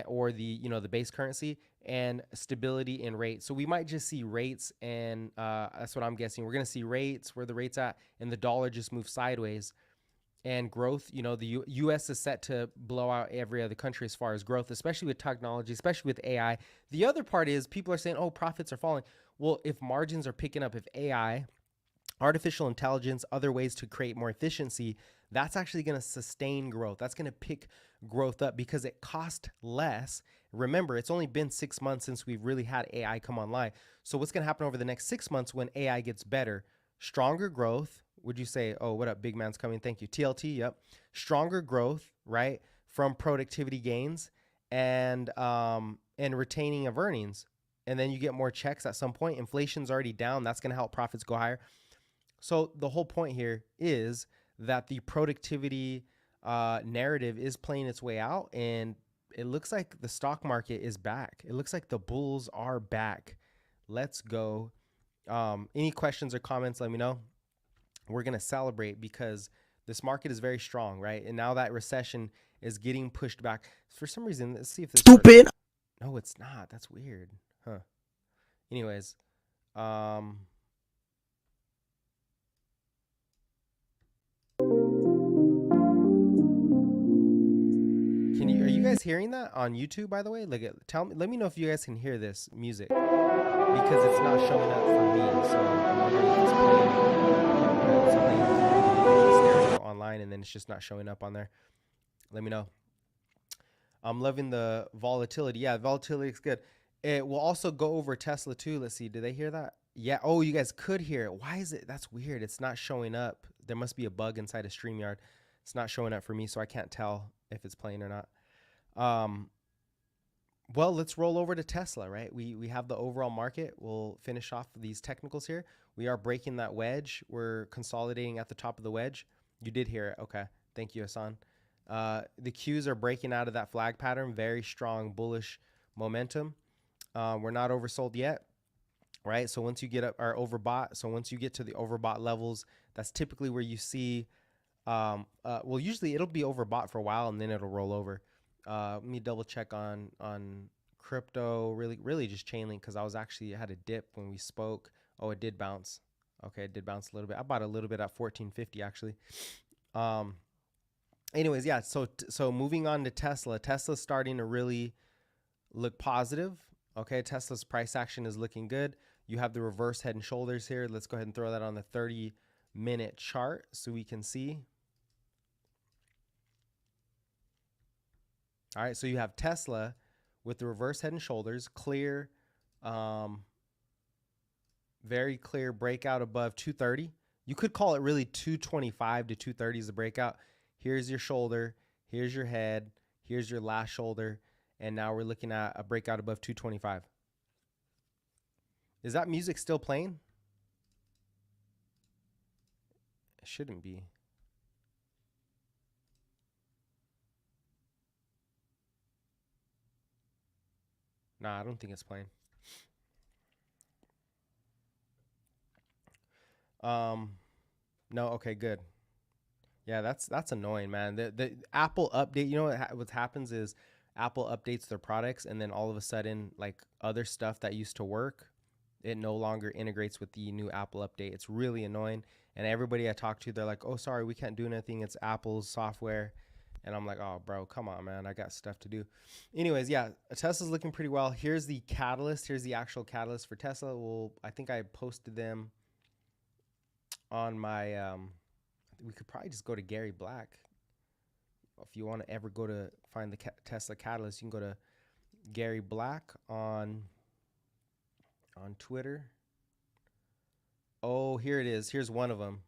or the base currency, and stability in rates. So we might just see rates, and that's what I'm guessing. We're going to see rates where the rates at, and the dollar just move sideways. and growth. You know, the U.S. is set to blow out every other country as far as growth, especially with technology, especially with AI. The other part is people are saying, oh, profits are falling. Well, if margins are picking up, if AI, artificial intelligence, other ways to create more efficiency, that's actually going to sustain growth. That's going to pick growth up because it cost less. Remember, it's only been 6 months since we've really had AI come online. So what's going to happen over the next 6 months when AI gets better? Stronger growth. Would you say, oh, what up, big man's coming? Thank you. TLT, yep. Stronger growth, right, from productivity gains and retaining of earnings. And then you get more checks at some point. Inflation's already down. That's going to help profits go higher. So the whole point here is that the productivity narrative is playing its way out, and it looks like the stock market is back. It looks like the bulls are back. Let's go. Any questions or comments, let me know. We're going to celebrate because this market is very strong, right? And now that recession is getting pushed back. For some reason, let's see if this... Stupid. No, it's not. That's weird. Huh. Anyways, are you guys hearing that on YouTube, by the way? Like, let me know if you guys can hear this music because it's not showing up for me. So I'm wondering if it's playing stereo online and then it's just not showing up on there. Let me know. I'm loving the volatility. Yeah, volatility is good. It will also go over Tesla too. Let's see. Do they hear that? Yeah. Oh, you guys could hear it. Why is it? That's weird. It's not showing up. There must be a bug inside of StreamYard. It's not showing up for me, so I can't tell if it's playing or not. Well, let's roll over to Tesla, right? We have the overall market. We'll finish off these technicals here. We are breaking that wedge. We're consolidating at the top of the wedge. You did hear it. Okay. Thank you, Hassan. The Qs are breaking out of that flag pattern. Very strong bullish momentum. We're not oversold yet, right? So once you get up, or overbought. So once you get to the overbought levels, that's typically where you see, well, usually it'll be overbought for a while and then it'll roll over. Let me double check on crypto, really just Chainlink, because I had a dip when we spoke. Oh, it did bounce. Okay, it did bounce a little bit. I bought a little bit at 1450 actually. Anyways, yeah, so moving on to Tesla. Tesla's starting to really look positive. Okay, Tesla's price action is looking good. You have the reverse head and shoulders here. Let's go ahead and throw that on the 30-minute chart so we can see. All right, so you have Tesla with the reverse head and shoulders, clear, very clear breakout above 230. You could call it really 225 to 230 is the breakout. Here's your shoulder, here's your head, here's your last shoulder, and now we're looking at a breakout above 225. Is that music still playing? It shouldn't be. Nah, I don't think it's playing. No, okay, good. Yeah, that's annoying, man. The Apple update, you know what happens is Apple updates their products and then all of a sudden, like other stuff that used to work, it no longer integrates with the new Apple update. It's really annoying. And everybody I talk to, they're like, oh, sorry, we can't do anything. It's Apple's software. And I'm like, oh, bro, come on, man. I got stuff to do. Anyways, yeah, Tesla's looking pretty well. Here's the catalyst. Here's the actual catalyst for Tesla. Well, I think I posted them on my, we could probably just go to Gary Black. If you want to ever go to find the Tesla catalyst, you can go to Gary Black on Twitter. Oh, here it is. Here's one of them.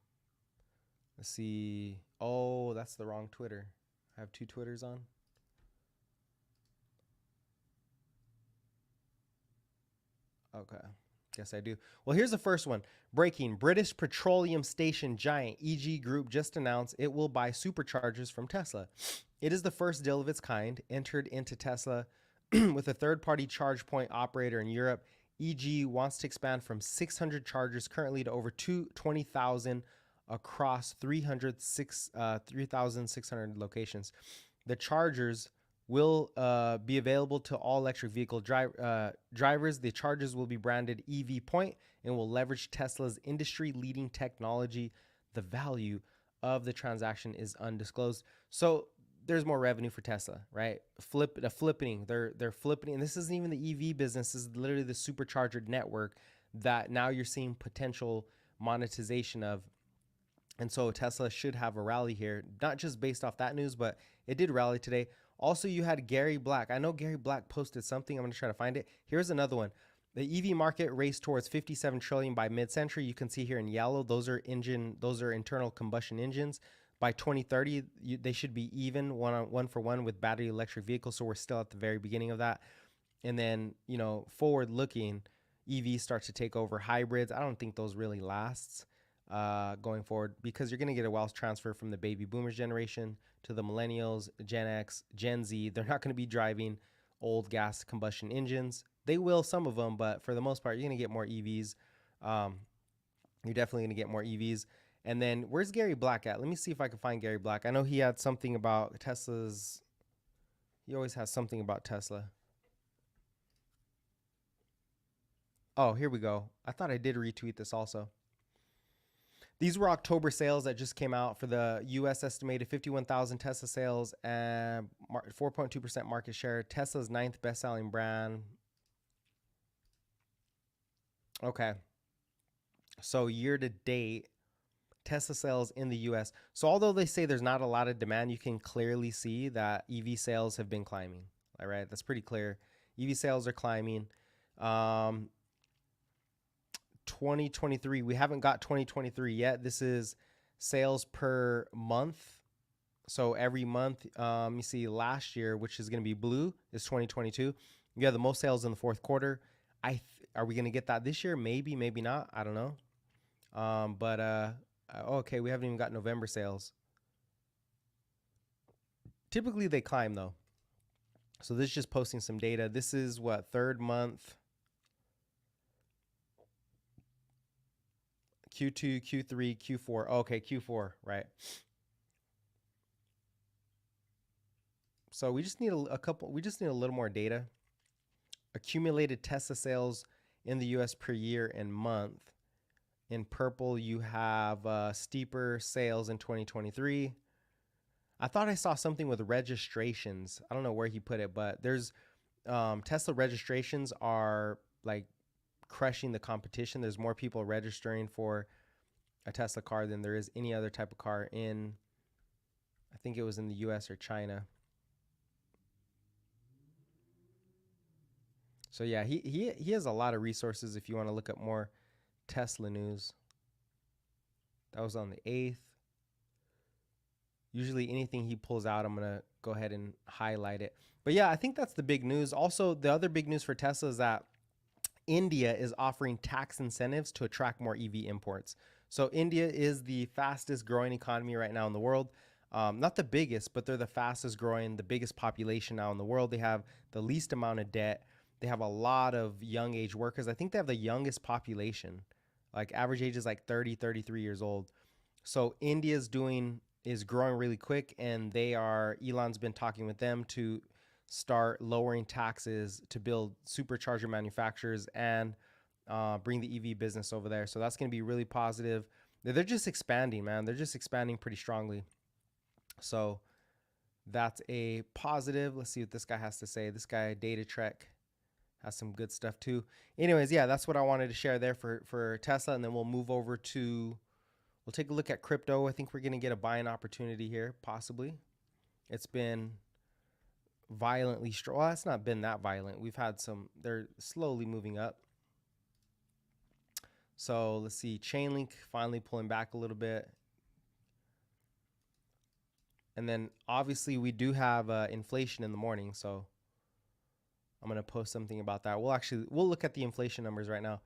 Let's see. Oh, that's the wrong Twitter. I have two Twitters on. Okay. Guess I do. Well, here's the first one. Breaking. British petroleum station giant EG Group just announced it will buy superchargers from Tesla. It is the first deal of its kind entered into Tesla with a third-party charge point operator in Europe. EG wants to expand from 600 chargers currently to over 20,000 across 3,600 locations. The chargers will be available to all electric vehicle drivers. The chargers will be branded EV Point and will leverage Tesla's industry-leading technology. The value of the transaction is undisclosed. So there's more revenue for Tesla, right? Flipping. They're flipping, and this isn't even the EV business. This is literally the supercharger network that now you're seeing potential monetization of. And so Tesla should have a rally here, not just based off that news, but it did rally today. Also, you had Gary Black. I know Gary Black posted something. I'm going to try to find it. Here's another one. The EV market raced towards 57 trillion by mid-century. You can see here in yellow, those are internal combustion engines. By 2030, they should be even one for one with battery electric vehicles. So we're still at the very beginning of that. And then, forward looking, EVs start to take over hybrids. I don't think those really lasts going forward, because you're going to get a wealth transfer from the baby boomers generation to the millennials, Gen X, Gen Z. They're not going to be driving old gas combustion engines. They will, some of them, but for the most part, you're going to get more EVs. You're definitely going to get more EVs. And then where's Gary Black at? Let me see if I can find Gary Black. I know he had something about Tesla's. He always has something about Tesla. Oh, here we go. I thought I did retweet this also. These were October sales that just came out for the U.S. estimated 51,000 Tesla sales and 4.2% market share. Tesla's 9th best-selling brand. Okay. So year to date, Tesla sales in the U.S. So although they say there's not a lot of demand, you can clearly see that EV sales have been climbing. All right, that's pretty clear. EV sales are climbing. 2023, we haven't got 2023 yet. This is sales per month. So every month, you see last year, which is going to be blue, is 2022. You have the most sales in the fourth quarter. Are we going to get that this year? Maybe, maybe not. I don't know. Okay, we haven't even got November sales. Typically they climb though. So this is just posting some data. This is what, third month. Q2, Q3, Q4. Okay, Q4, right. So we just need we just need a little more data. Accumulated Tesla sales in the US per year and month. In purple, you have steeper sales in 2023. I thought I saw something with registrations. I don't know where he put it, but there's Tesla registrations are like crushing the competition. There's more people registering for a Tesla car than there is any other type of car in, I think it was in the US or China. So yeah, he has a lot of resources if you want to look up more Tesla news. That was on the 8th. Usually anything he pulls out, I'm going to go ahead and highlight it. But yeah, I think that's the big news. Also, the other big news for Tesla is that India is offering tax incentives to attract more EV imports. So India is the fastest growing economy right now in the world. Not the biggest, but they're the fastest growing, the biggest population now in the world. They have the least amount of debt. They have a lot of young age workers. I think they have the youngest population. Like average age is like 30, 33 years old. So India's is growing really quick, and Elon's been talking with them to start lowering taxes to build supercharger manufacturers and bring the EV business over there. So that's going to be really positive. They're just expanding, man. They're just expanding pretty strongly. So that's a positive. Let's see what this guy has to say. This guy, Data Trek, has some good stuff too. Anyways, yeah, that's what I wanted to share there for Tesla. And then we'll move over to, we'll take a look at crypto. I think we're going to get a buying opportunity here, possibly. It's been violently strong. Well, it's not been that violent. We've had they're slowly moving up. So let's see, Chainlink finally pulling back a little bit. And then obviously we do have inflation in the morning. So I'm going to post something about that. We'll look at the inflation numbers right now.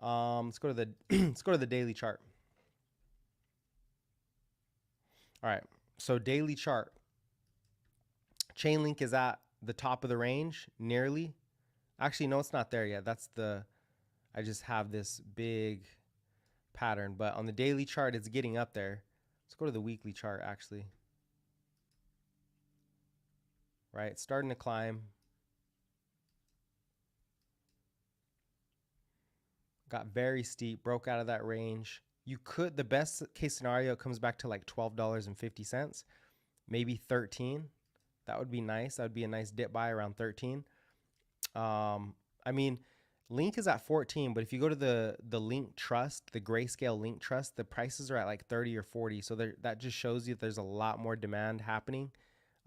Let's go to the let's go to the daily chart. All right. So daily chart. Chainlink is at the top of the range, nearly. Actually, no, it's not there yet. I just have this big pattern, but on the daily chart, it's getting up there. Let's go to the weekly chart, actually. Right, it's starting to climb. Got very steep, broke out of that range. You could, the best case scenario, it comes back to like $12.50, maybe 13. That would be nice. That would be a nice dip buy around 13. I mean, Link is at 14, but if you go to the Link Trust, the Grayscale Link Trust, the prices are at like 30 or 40. So that just shows you that there's a lot more demand happening.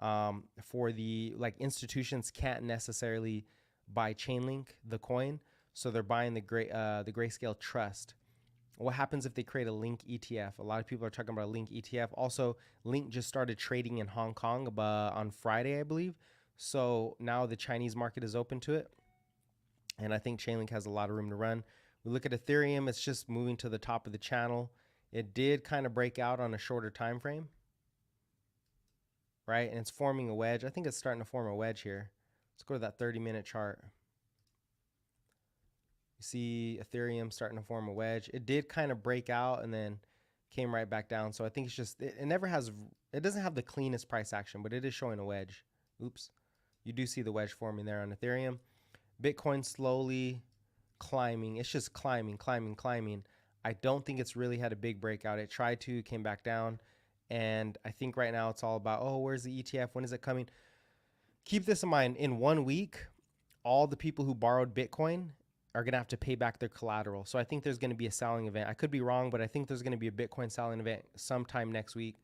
For the, like, institutions can't necessarily buy Chainlink, the coin, so they're buying the Grayscale Trust. What happens if they create a Link ETF? A lot of people are talking about a Link ETF. Also, Link just started trading in Hong Kong on Friday, I believe. So now the Chinese market is open to it. And I think Chainlink has a lot of room to run. We look at Ethereum, it's just moving to the top of the channel. It did kind of break out on a shorter time frame, right? And it's forming a wedge. I think it's starting to form a wedge here. Let's go to that 30-minute chart. You see Ethereum starting to form a wedge. It did kind of break out and then came right back down. So I think it's just, it doesn't have the cleanest price action, but it is showing a wedge. Oops. You do see the wedge forming there on Ethereum. Bitcoin slowly climbing. It's just climbing. I don't think it's really had a big breakout. It tried to, came back down. And I think right now it's all about, oh, where's the ETF? When is it coming? Keep this in mind. In 1 week, all the people who borrowed Bitcoin are going to have to pay back their collateral. So I think there's going to be a selling event. I could be wrong, but I think there's going to be a Bitcoin selling event sometime next week,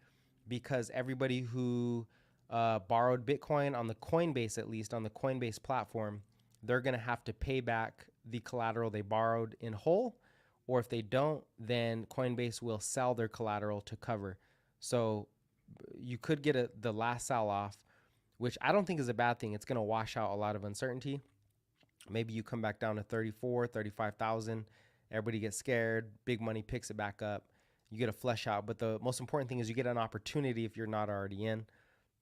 because everybody who borrowed Bitcoin on the Coinbase, at least on the Coinbase platform, they're going to have to pay back the collateral they borrowed in whole. Or if they don't, then Coinbase will sell their collateral to cover. So you could get the last sell off, which I don't think is a bad thing. It's going to wash out a lot of uncertainty. Maybe you come back down to 34, 35,000. Everybody gets scared. Big money picks it back up. You get a flush out. But the most important thing is you get an opportunity if you're not already in.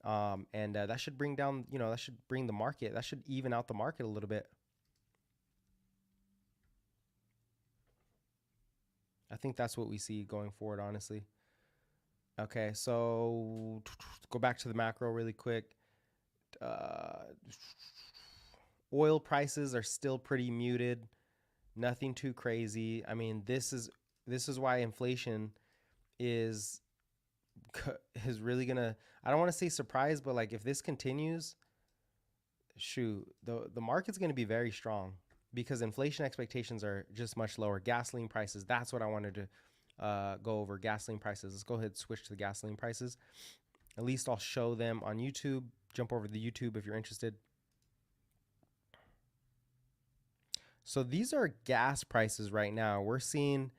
And that should bring down, that should bring the market. That should even out the market a little bit. I think that's what we see going forward, honestly. Okay, so go back to the macro really quick. Oil prices are still pretty muted. Nothing too crazy. I mean, this is why inflation is really gonna, I don't want to say surprise, but like if this continues, shoot, the market's gonna be very strong because inflation expectations are just much lower. Gasoline prices, that's what I wanted to go over. Gasoline prices. Let's go ahead and switch to the gasoline prices. At least I'll show them on YouTube. Jump over to the YouTube if you're interested. So these are gas prices right now. We're seeing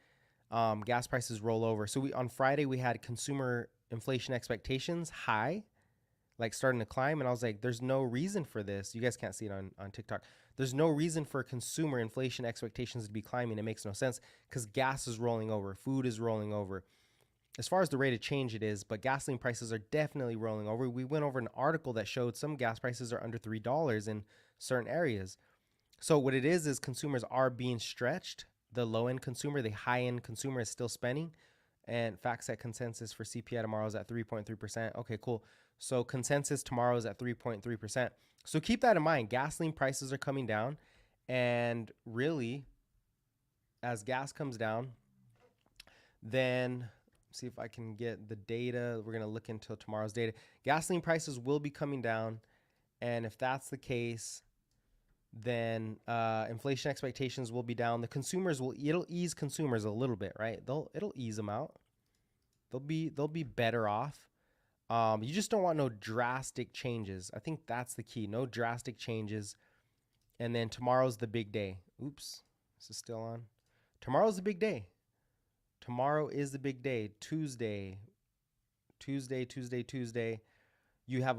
gas prices roll over. So on Friday, we had consumer inflation expectations high, like starting to climb. And I was like, there's no reason for this. You guys can't see it on TikTok. There's no reason for consumer inflation expectations to be climbing. It makes no sense because gas is rolling over. Food is rolling over. As far as the rate of change, it is, but gasoline prices are definitely rolling over. We went over an article that showed some gas prices are under $3 in certain areas. So what it is consumers are being stretched. The low-end consumer, the high-end consumer is still spending. And FactSet consensus for CPI tomorrow is at 3.3%. Okay, cool. So consensus tomorrow is at 3.3%. So keep that in mind. Gasoline prices are coming down. And really, as gas comes down, then see if I can get the data. We're going to look into tomorrow's data. Gasoline prices will be coming down. And if that's the case, then inflation expectations will be down. The consumers it'll ease consumers a little bit, right? It'll ease them out. They'll be better off. You just don't want no drastic changes. I think that's the key. No drastic changes. And then tomorrow's the big day. Oops, this is still on. Tomorrow's the big day. Tomorrow is the big day. Tuesday. You have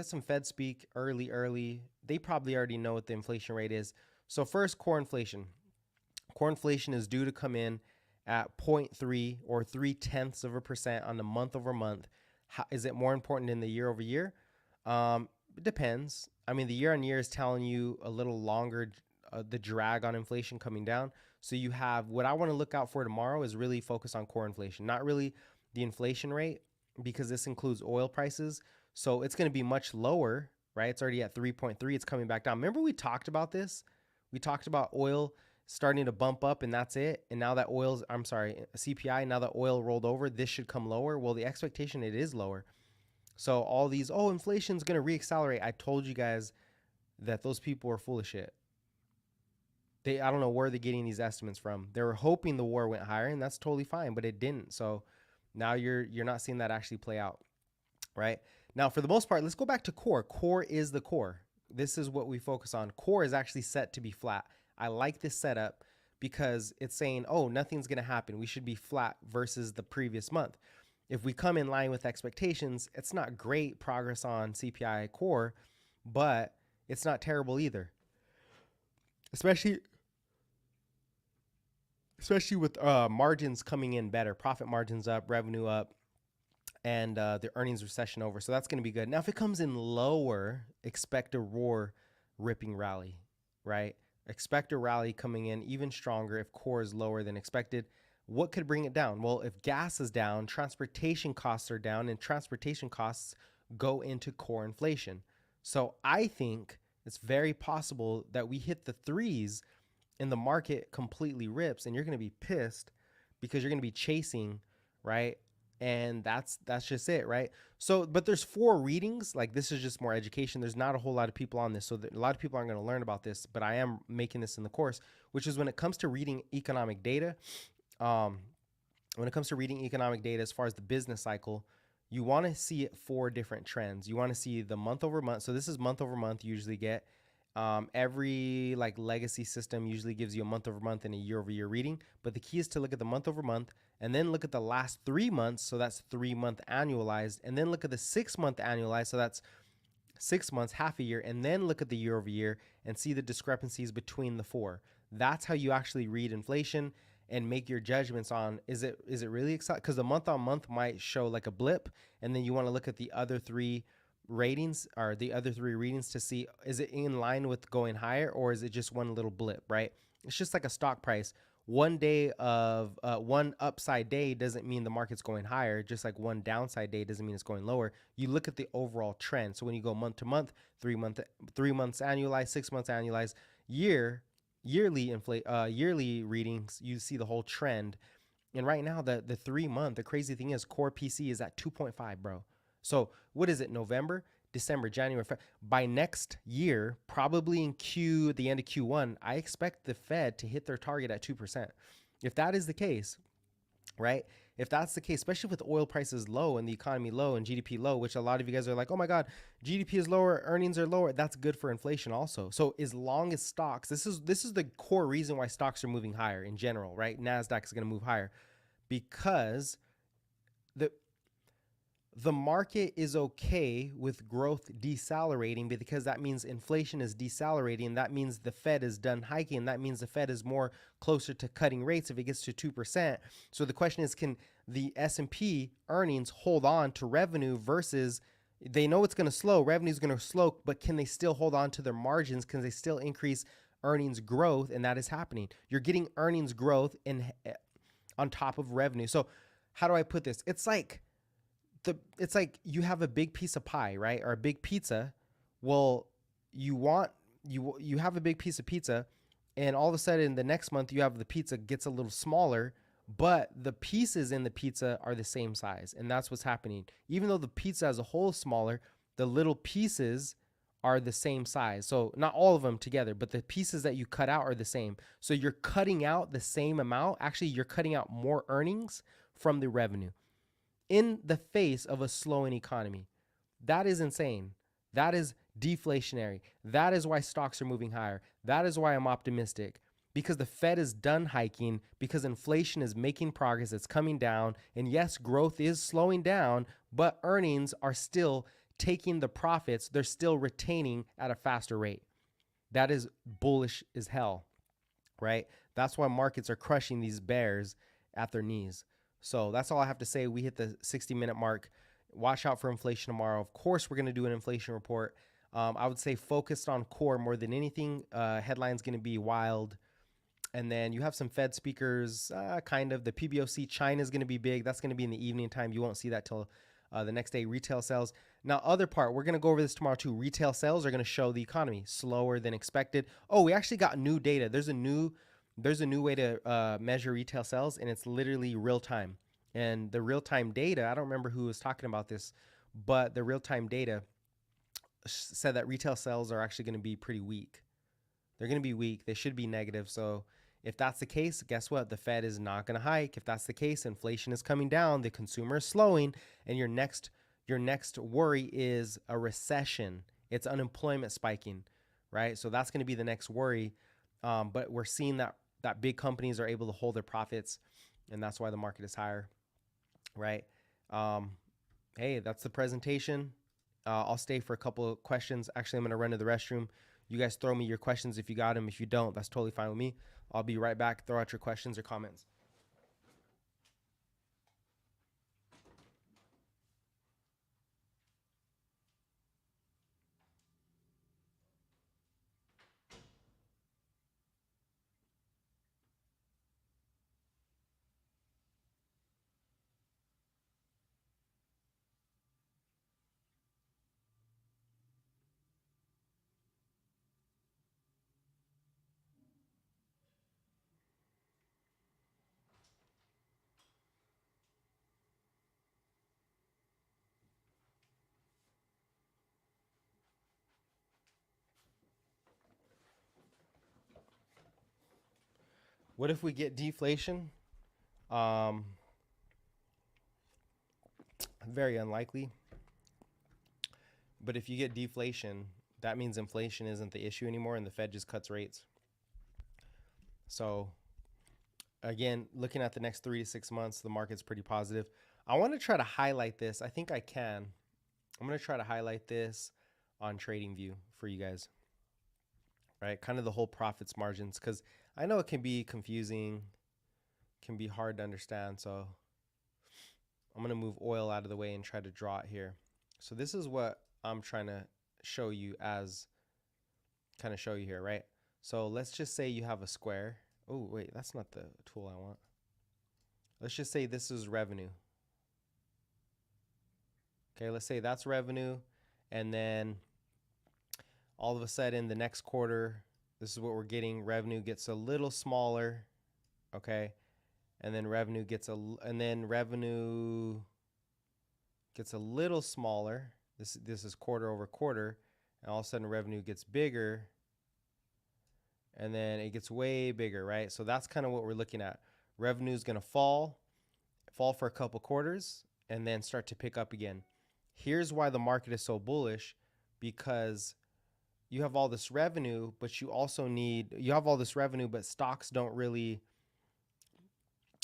some Fed speak early. They probably already know what the inflation rate is. So first, core inflation. Core inflation is due to come in at 0.3 or 0.3% on the month over month. Is it more important in the year over year? It depends. I mean, the year on year is telling you a little longer, the drag on inflation coming down. So you have, what I want to look out for tomorrow is really focus on core inflation, not really the inflation rate, because this includes oil prices. So it's going to be much lower, right? It's already at 3.3. It's coming back down. Remember we talked about this? We talked about oil starting to bump up and that's it. And now that CPI, now that oil rolled over, this should come lower. Well, the expectation, it is lower. So all these, oh, inflation's going to reaccelerate. I told you guys that those people are full of shit. I don't know where they're getting these estimates from. They were hoping the war went higher, and that's totally fine, but it didn't. So now you're not seeing that actually play out, right? Now, for the most part, let's go back to core. Core is the core. This is what we focus on. Core is actually set to be flat. I like this setup because it's saying, oh, nothing's going to happen. We should be flat versus the previous month. If we come in line with expectations, it's not great progress on CPI core, but it's not terrible either. Especially with margins coming in better, profit margins up, revenue up, and the earnings recession over. So that's going to be good. Now, if it comes in lower, expect a roar ripping rally, right? Expect a rally coming in even stronger if core is lower than expected. What could bring it down? Well, if gas is down, transportation costs are down, and transportation costs go into core inflation. So I think it's very possible that we hit the threes and the market completely rips, and you're going to be pissed because you're going to be chasing, right? And that's just it, right? So, but there's 4 readings. Like, this is just more education. There's not a whole lot of people on this, so a lot of people aren't going to learn about this, but I am making this in the course, which is when it comes to reading economic data. When it comes to reading economic data, as far as the business cycle, you want to see 4 different trends. You want to see the month over month. So this is month over month. You usually get every like legacy system usually gives you a month over month and a year over year reading. But the key is to look at the month over month and then look at the last 3 months. So that's 3-month annualized, and then look at the 6-month annualized. So that's 6 months, half a year, and then look at the year over year and see the discrepancies between the 4. That's how you actually read inflation and make your judgments on, is it really exciting? Because the month on month might show like a blip, and then you want to look at the other 3 ratings or the other 3 readings to see, is it in line with going higher, or is it just one little blip, right? It's just like a stock price. One day of one upside day doesn't mean the market's going higher, just like one downside day doesn't mean it's going lower. You look at the overall trend. So when you go month to month, 3 months annualized, 6 months annualized, yearly readings, you see the whole trend. And right now, the 3-month, the crazy thing is core PC is at 2.5, bro. So what is it? November, December, January, February. By next year, probably in the end of Q1, I expect the Fed to hit their target at 2%. If that is the case, right? If that's the case, especially with oil prices low and the economy low and GDP low, which a lot of you guys are like, oh my God, GDP is lower, earnings are lower. That's good for inflation also. So as long as stocks, this is the core reason why stocks are moving higher in general, right? NASDAQ is going to move higher because the market is okay with growth decelerating, because that means inflation is decelerating. That means the Fed is done hiking. That means the Fed is more closer to cutting rates if it gets to 2%. So the question is, can the S&P earnings hold on to revenue versus they know it's going to slow, revenue is going to slow, but can they still hold on to their margins? Can they still increase earnings growth? And that is happening. You're getting earnings growth on top of revenue. So how do I put this? It's like you have a big piece of pie, right? Or a big pizza. Well, you have a big piece of pizza, and all of a sudden the next month you have the pizza gets a little smaller, but the pieces in the pizza are the same size. And that's what's happening. Even though the pizza as a whole is smaller, the little pieces are the same size. So not all of them together, but the pieces that you cut out are the same. So you're cutting out the same amount. Actually, you're cutting out more earnings from the revenue in the face of a slowing economy. That is insane. That is deflationary. That is why stocks are moving higher. That is why I'm optimistic, because the Fed is done hiking, because inflation is making progress. It's coming down. And yes, growth is slowing down, but earnings are still taking the profits. They're still retaining at a faster rate. That is bullish as hell, right? That's why markets are crushing these bears at their knees. So that's all I have to say. We hit the 60-minute mark. Watch out for inflation tomorrow. Of course, we're going to do an inflation report. I would say focused on core more than anything. Headline's going to be wild. And then you have some Fed speakers, kind of. The PBOC, China is going to be big. That's going to be in the evening time. You won't see that till the next day. Retail sales. Now, other part, we're going to go over this tomorrow too. Retail sales are going to show the economy slower than expected. Oh, we actually got new data. There's a new there's a new way to measure retail sales, and it's literally real time. And the real time data, I don't remember who was talking about this, but the real time data said that retail sales are actually going to be pretty weak. They're going to be weak. They should be negative. So if that's the case, guess what? The Fed is not going to hike. If that's the case, inflation is coming down, the consumer is slowing, and your next worry is a recession. It's unemployment spiking, right? So that's going to be the next worry. But we're seeing that big companies are able to hold their profits, and that's why the market is higher, right? Hey, that's the presentation. I'll stay for a couple of questions. Actually, I'm going to run to the restroom. You guys throw me your questions if you got them. If you don't, that's totally fine with me. I'll be right back. Throw out your questions or comments. What if we get deflation? Very unlikely. But if you get deflation, that means inflation isn't the issue anymore and the Fed just cuts rates. So again, looking at the next 3 to 6 months, the market's pretty positive. I want to try to highlight this. I think I can. I'm going to try to highlight this on TradingView for you guys, right? Kind of the whole profits margins, because I know it can be confusing, can be hard to understand. So I'm going to move oil out of the way and try to draw it here. So this is what I'm trying to show you here, right? So let's just say you have a square. Oh, wait, that's not the tool I want. Let's just say this is revenue. Okay, let's say that's revenue. And then all of a sudden the next quarter, this is what we're getting. Revenue gets a little smaller. Okay. And then revenue gets a little smaller. This is quarter over quarter. And all of a sudden revenue gets bigger. And then it gets way bigger, right? So that's kind of what we're looking at. Revenue is going to fall for a couple quarters, and then start to pick up again. Here's why the market is so bullish, because you have all this revenue, but stocks don't really,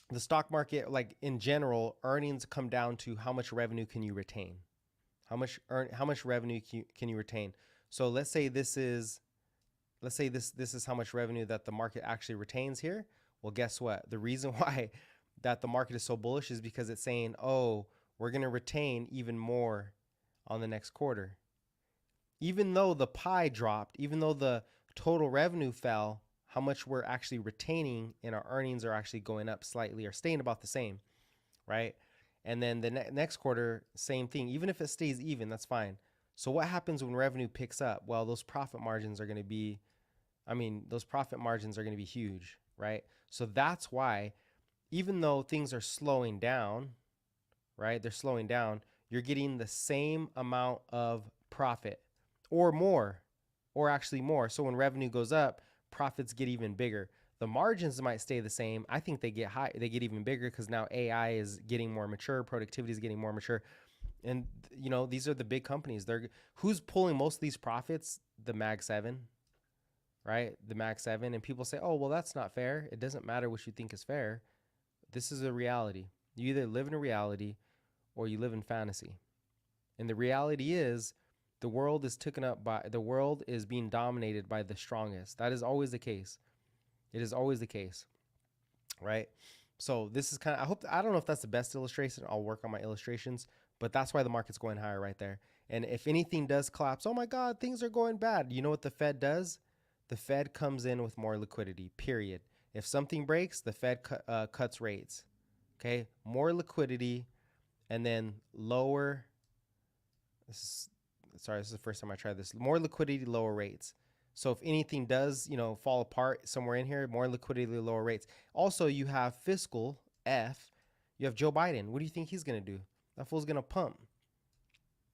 the stock market, like in general, earnings come down to how much revenue can you retain? How much revenue can you retain? So let's say this is how much revenue that the market actually retains here. Well, guess what? The reason why that the market is so bullish is because it's saying, oh, we're going to retain even more on the next quarter. Even though the pie dropped, even though the total revenue fell, how much we're actually retaining in our earnings are actually going up slightly or staying about the same, right? And then the next quarter, same thing. Even if it stays even, that's fine. So what happens when revenue picks up? Well, those profit margins are going to be huge, right? So that's why, even though things are slowing down, right? They're slowing down, you're getting the same amount of profit or more, or actually more. So when revenue goes up, profits get even bigger. The margins might stay the same. I think they get even bigger because now AI is getting more mature, productivity is getting more mature. And these are the big companies. Who's pulling most of these profits? The Mag 7, right? The Mag 7. And people say, oh, well, that's not fair. It doesn't matter what you think is fair. This is a reality. You either live in a reality or you live in fantasy. And the reality is the world is being dominated by the strongest. That is always the case. It is always the case, right? So this is I don't know if that's the best illustration. I'll work on my illustrations, but that's why the market's going higher right there. And if anything does collapse, oh my God, things are going bad. You know what the Fed does? The Fed comes in with more liquidity, period. If something breaks, the Fed cuts rates, okay? More liquidity, and then lower, this is the first time I tried this, more liquidity, lower rates. So if anything does, fall apart somewhere in here, more liquidity, lower rates. Also, you have fiscal F. You have Joe Biden. What do you think he's going to do? That fool's going to pump,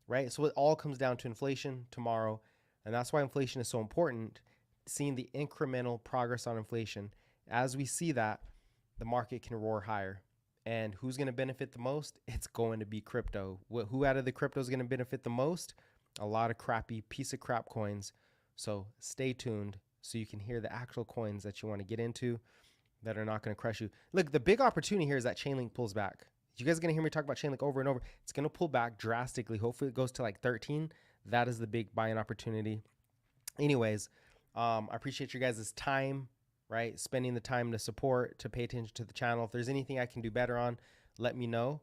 right? So it all comes down to inflation tomorrow. And that's why inflation is so important, seeing the incremental progress on inflation. As we see that, the market can roar higher. And who's going to benefit the most? It's going to be crypto. Who out of the crypto is going to benefit the most? A lot of crappy piece of crap coins. So stay tuned so you can hear the actual coins that you want to get into that are not going to crush you. Look, the big opportunity here is that Chainlink pulls back. You guys are going to hear me talk about Chainlink over and over. It's going to pull back drastically. Hopefully it goes to like 13. That is the big buying opportunity. Anyways, I appreciate you guys' time, right? Spending the time to support, to pay attention to the channel. If there's anything I can do better on, let me know.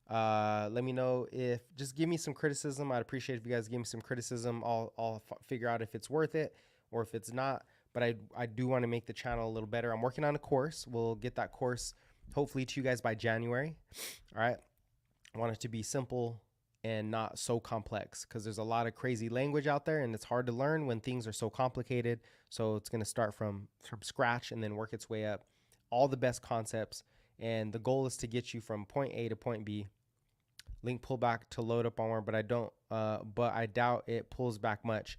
Let me know just give me some criticism. I'd appreciate if you guys give me some criticism. I'll figure out if it's worth it or if it's not. But I do want to make the channel a little better. I'm working on a course. We'll get that course hopefully to you guys by January. All right. I want it to be simple and not so complex because there's a lot of crazy language out there and it's hard to learn when things are so complicated. So it's going to start from scratch and then work its way up. All the best concepts. And the goal is to get you from point A to point B. Link pull back to load up on more, but I doubt it pulls back much.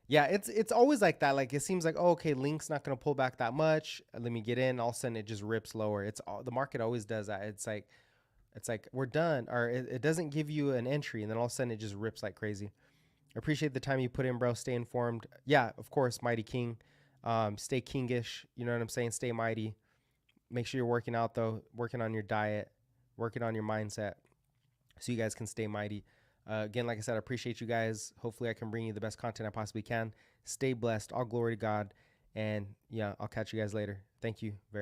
Yeah, it's always like that. Like it seems like, oh, okay, Link's not going to pull back that much. Let me get in. All of a sudden, it just rips lower. The market always does that. It's like we're done, or it doesn't give you an entry, and then all of a sudden it just rips like crazy. I appreciate the time you put in, bro. Stay informed. Yeah, of course, Mighty King. Stay kingish. You know what I'm saying? Stay mighty. Make sure you're working out though. Working on your diet. Working on your mindset, so you guys can stay mighty. Again, like I said, I appreciate you guys. Hopefully I can bring you the best content I possibly can. Stay blessed. All glory to God. And yeah, I'll catch you guys later. Thank you very much.